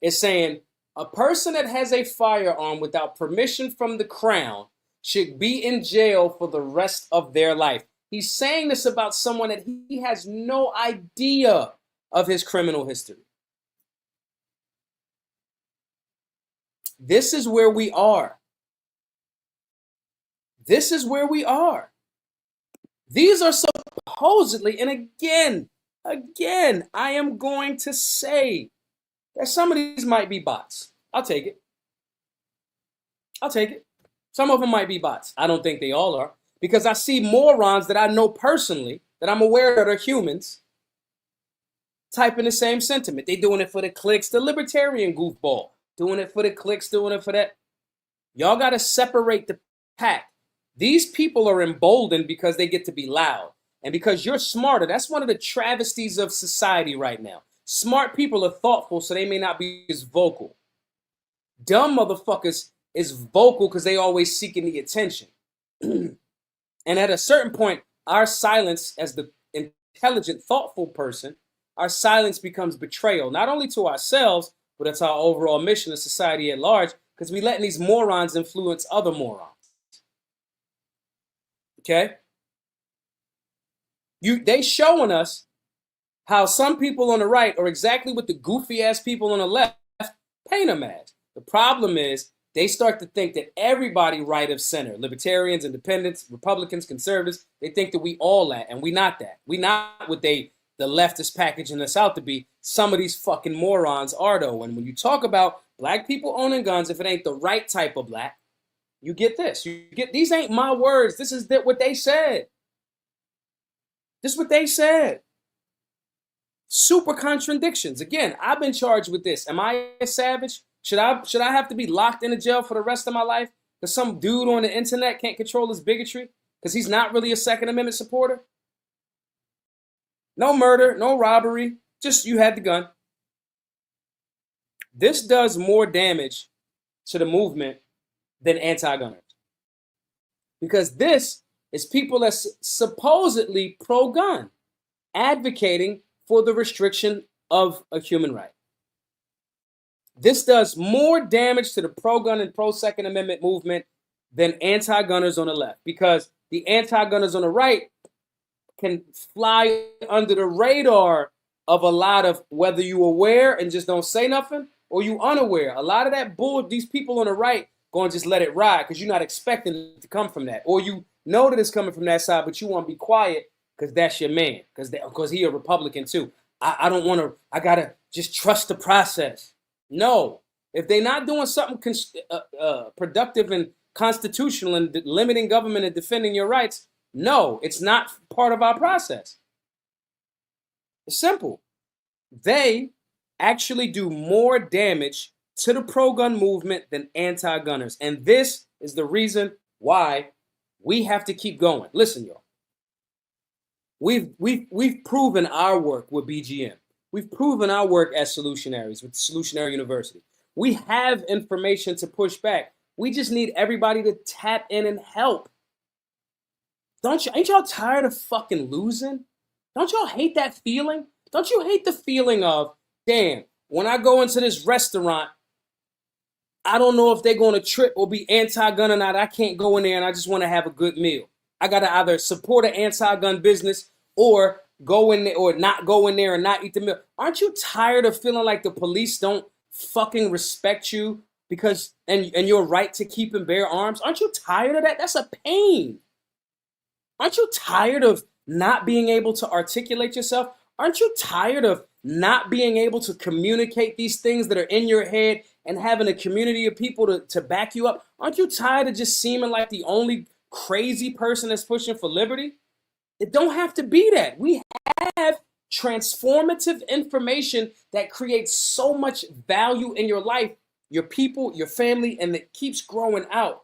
is saying a person that has a firearm without permission from the crown should be in jail for the rest of their life. He's saying this about someone that he has no idea of his criminal history. This is where we are. This is where we are. These are supposedly, and again, I am going to say that some of these might be bots. I'll take it. Some of them might be bots. I don't think they all are, because I see morons that I know personally, that I'm aware that are humans, typing the same sentiment. They doing it for the clicks, the libertarian goofball, doing it for the clicks, doing it for that. Y'all got to separate the pack. These people are emboldened because they get to be loud. And because you're smarter, that's one of the travesties of society right now. Smart people are thoughtful, so they may not be as vocal. Dumb motherfuckers is vocal because they always seeking the attention. And at a certain point, our silence as the intelligent, thoughtful person, our silence becomes betrayal, not only to ourselves, but it's our overall mission of society at large, because we letting these morons influence other morons. Okay? They showing us how some people on the right are exactly what the goofy ass people on the left paint them as. The problem is they start to think that everybody right of center, libertarians, independents, Republicans, conservatives, they think that we all that, and we not that. We not what the left is packaging us out to be. Some of these fucking morons are though. And when you talk about black people owning guns, if it ain't the right type of black, you get this. You get these ain't my words. This is what they said. This is what they said. Super contradictions. Again, I've been charged with this. Am I a savage? Should I have to be locked in a jail for the rest of my life because some dude on the internet can't control his bigotry because he's not really a Second Amendment supporter? No murder, no robbery, just you had the gun. This does more damage to the movement than anti-gunners. Because this is people that's supposedly pro-gun, advocating for the restriction of a human right. This does more damage to the pro-gun and pro-Second Amendment movement than anti-gunners on the left, because the anti-gunners on the right can fly under the radar of a lot of whether you aware and just don't say nothing or you unaware. A lot of that bull, these people on the right going to just let it ride because you're not expecting it to come from that, or you know that it's coming from that side, but you want to be quiet because that's your man, because he a Republican too. I don't want to. I gotta just trust the process. No, if they're not doing something productive and constitutional and limiting government and defending your rights, no, it's not part of our process. It's simple. They actually do more damage to the pro-gun movement than anti-gunners, and this is the reason why we have to keep going. Listen, y'all. We've proven our work with BGM. We've proven our work as Solutionaries with Solutionary University. We have information to push back. We just need everybody to tap in and help. Ain't y'all tired of fucking losing? Don't y'all hate that feeling? Don't you hate the feeling of, damn, when I go into this restaurant, I don't know if they're going to trip or be anti-gun or not. I can't go in there and I just want to have a good meal. I got to either support an anti-gun business or go in there or not go in there and not eat the meal. Aren't you tired of feeling like the police don't fucking respect you because and your right to keep and bear arms? Aren't you tired of that? That's a pain. Aren't you tired of not being able to articulate yourself? Aren't you tired of not being able to communicate these things that are in your head and having a community of people to back you up? Aren't you tired of just seeming like the only crazy person that's pushing for liberty? It don't have to be that. We have transformative information that creates so much value in your life, your people, your family, and that keeps growing out.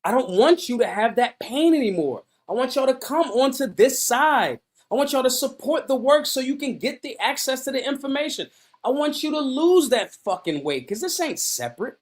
I don't want you to have that pain anymore. I want y'all to come onto this side. I want y'all to support the work so you can get the access to the information. I want you to lose that fucking weight because this ain't separate.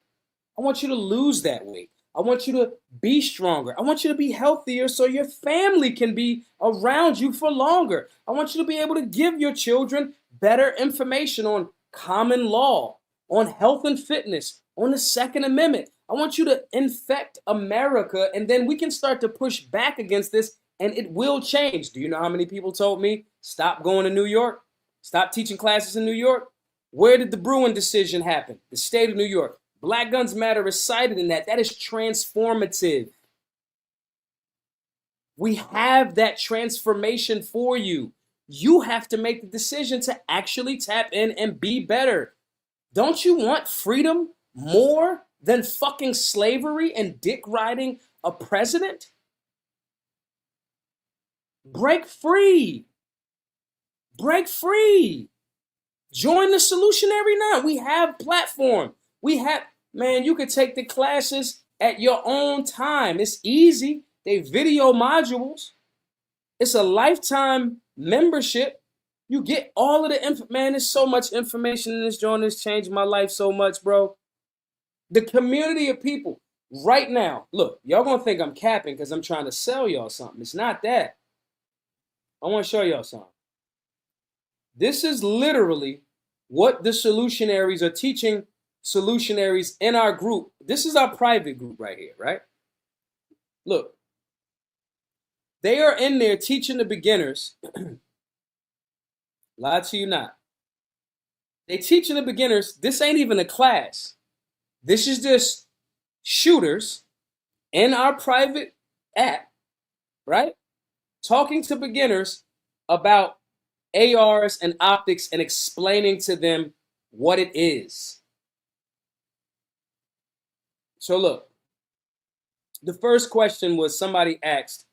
I want you to lose that weight. I want you to be stronger. I want you to be healthier so your family can be around you for longer. I want you to be able to give your children better information on common law, on health and fitness, on the Second Amendment. I want you to infect America, and then we can start to push back against this, and it will change. Do you know how many people told me, stop going to New York? Stop teaching classes in New York? Where did the Bruin decision happen? The state of New York. Black Guns Matter is cited in that. That is transformative. We have that transformation for you. You have to make the decision to actually tap in and be better. Don't you want freedom more than fucking slavery and dick riding a president? Break free. Break free. Join the Solutionary now. We have platform. We have, man, you could take the classes at your own time. It's easy. They video modules. It's a lifetime membership. You get all of the man, there's so much information in this joint. It's changed my life so much, bro. The community of people right now. Look, y'all gonna think I'm capping because I'm trying to sell y'all something. It's not that. I want to show y'all something. This is literally what the Solutionaries are teaching Solutionaries in our group. This is our private group right here, right? Look, they are in there teaching the beginners. Lie to you not. They teaching the beginners. This ain't even a class. This is just shooters in our private app, right? Talking to beginners about ARs and optics and explaining to them what it is. So look, the first question was somebody asked,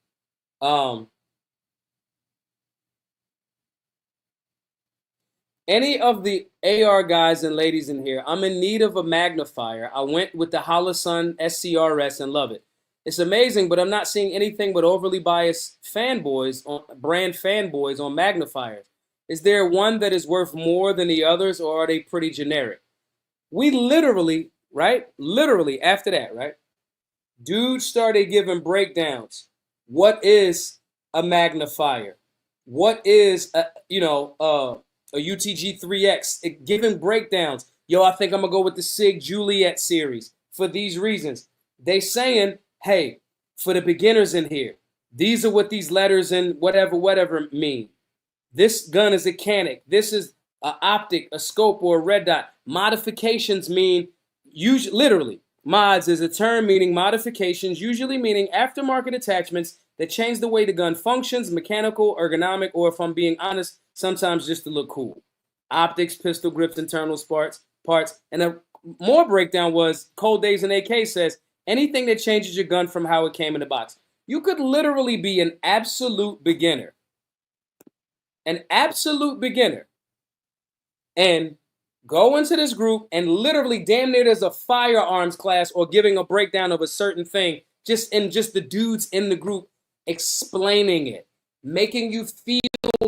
any of the AR guys and ladies in here, I'm in need of a magnifier. I went with the Holosun SCRS and love it. It's amazing, but I'm not seeing anything but overly biased brand fanboys on magnifiers. Is there one that is worth more than the others, or are they pretty generic? We literally, right? Literally after that, right? Dudes started giving breakdowns. What is a magnifier? What is a UTG 3X? Giving breakdowns. Yo, I think I'm gonna go with the Sig Juliet series for these reasons. They saying, hey, for the beginners in here, these are what these letters and whatever mean. This gun is a canic. This is an optic, a scope, or a red dot. Modifications mean, literally, mods is a term meaning modifications, usually meaning aftermarket attachments that change the way the gun functions, mechanical, ergonomic, or if I'm being honest, sometimes just to look cool. Optics, pistol grips, internal parts. And a more breakdown was Cold Days and AK says, anything that changes your gun from how it came in the box. You could literally be an absolute beginner. And go into this group and literally damn near there's a firearms class or giving a breakdown of a certain thing just the dudes in the group explaining it, making you feel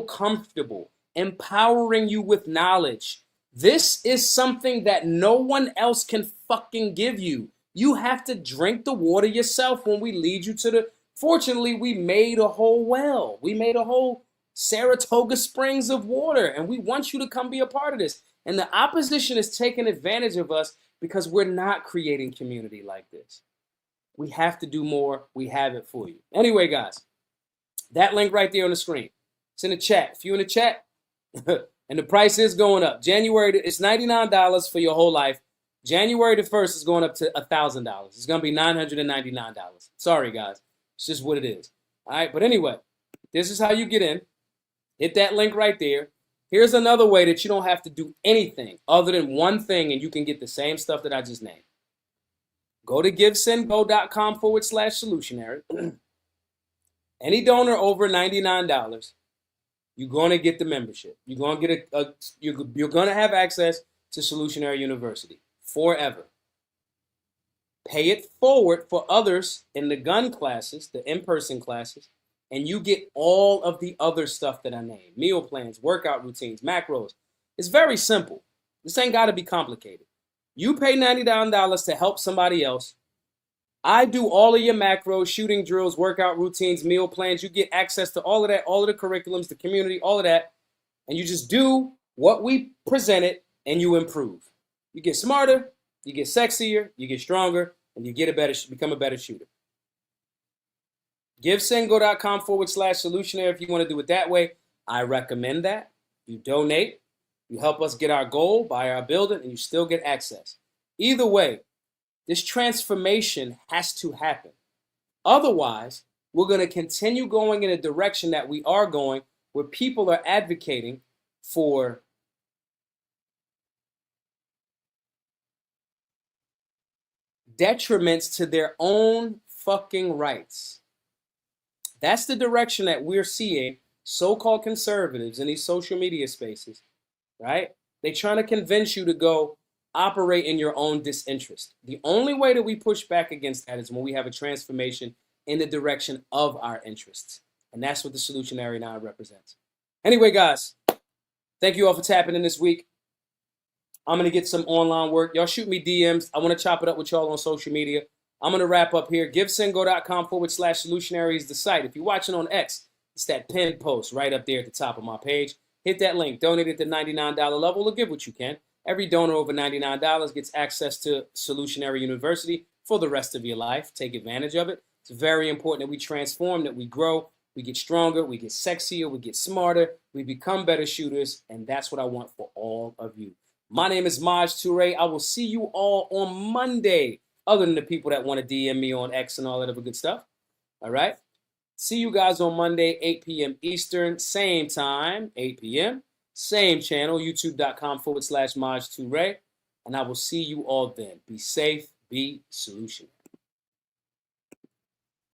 comfortable, empowering you with knowledge. This is something that no one else can fucking give you. You have to drink the water yourself when we lead you to the... Fortunately, we made a whole well. We made a whole Saratoga Springs of water, and we want you to come be a part of this. And the opposition is taking advantage of us because we're not creating community like this. We have to do more. We have it for you. Anyway, guys, that link right there on the screen. It's in the chat. If you're in the chat, and the price is going up. January, it's $99 for your whole life. January the 1st is going up to $1,000. It's going to be $999. Sorry, guys. It's just what it is. All right, but anyway, this is how you get in. Hit that link right there. Here's another way that you don't have to do anything other than one thing, and you can get the same stuff that I just named. Go to givesendgo.com/solutionary. Any donor over $99, you're going to get the membership. You're going to get you're going to have access to Solutionary University forever. Pay it forward for others in the gun classes, the in-person classes, and you get all of the other stuff that I named. Meal plans, workout routines, macros. It's very simple. This ain't got to be complicated. You pay $99 to help somebody else. I do all of your macros, shooting drills, workout routines, meal plans. You get access to all of that, all of the curriculums, the community, all of that. And you just do what we presented and you improve. You get smarter, you get sexier, you get stronger, and you become a better shooter. GiveSendGo.com/solutionary if you want to do it that way. I recommend that. You donate, you help us get our goal, buy our building, and you still get access. Either way, this transformation has to happen. Otherwise, we're going to continue going in a direction that we are going, where people are advocating for detriments to their own fucking rights. That's the direction that we're seeing so-called conservatives in these social media spaces, right? They're trying to convince you to go operate in your own disinterest. The only way that we push back against that is when we have a transformation in the direction of our interests. And that's what the Solutionary now represents. Anyway, guys, thank you all for tapping in this week. I'm going to get some online work. Y'all shoot me DMs. I want to chop it up with y'all on social media. I'm going to wrap up here. GiveSendGo.com/solutionary is the site. If you're watching on X, it's that pinned post right up there at the top of my page. Hit that link. Donate at the $99 level or give what you can. Every donor over $99 gets access to Solutionary University for the rest of your life. Take advantage of it. It's very important that we transform, that we grow, we get stronger, we get sexier, we get smarter, we become better shooters, and that's what I want for all of you. My name is Maj Toure. I will see you all on Monday, other than the people that want to DM me on X and all that other good stuff. All right? See you guys on Monday, 8 p.m. Eastern, same time, 8 p.m., same channel, youtube.com/Maj Toure. And I will see you all then. Be safe, be solutionary.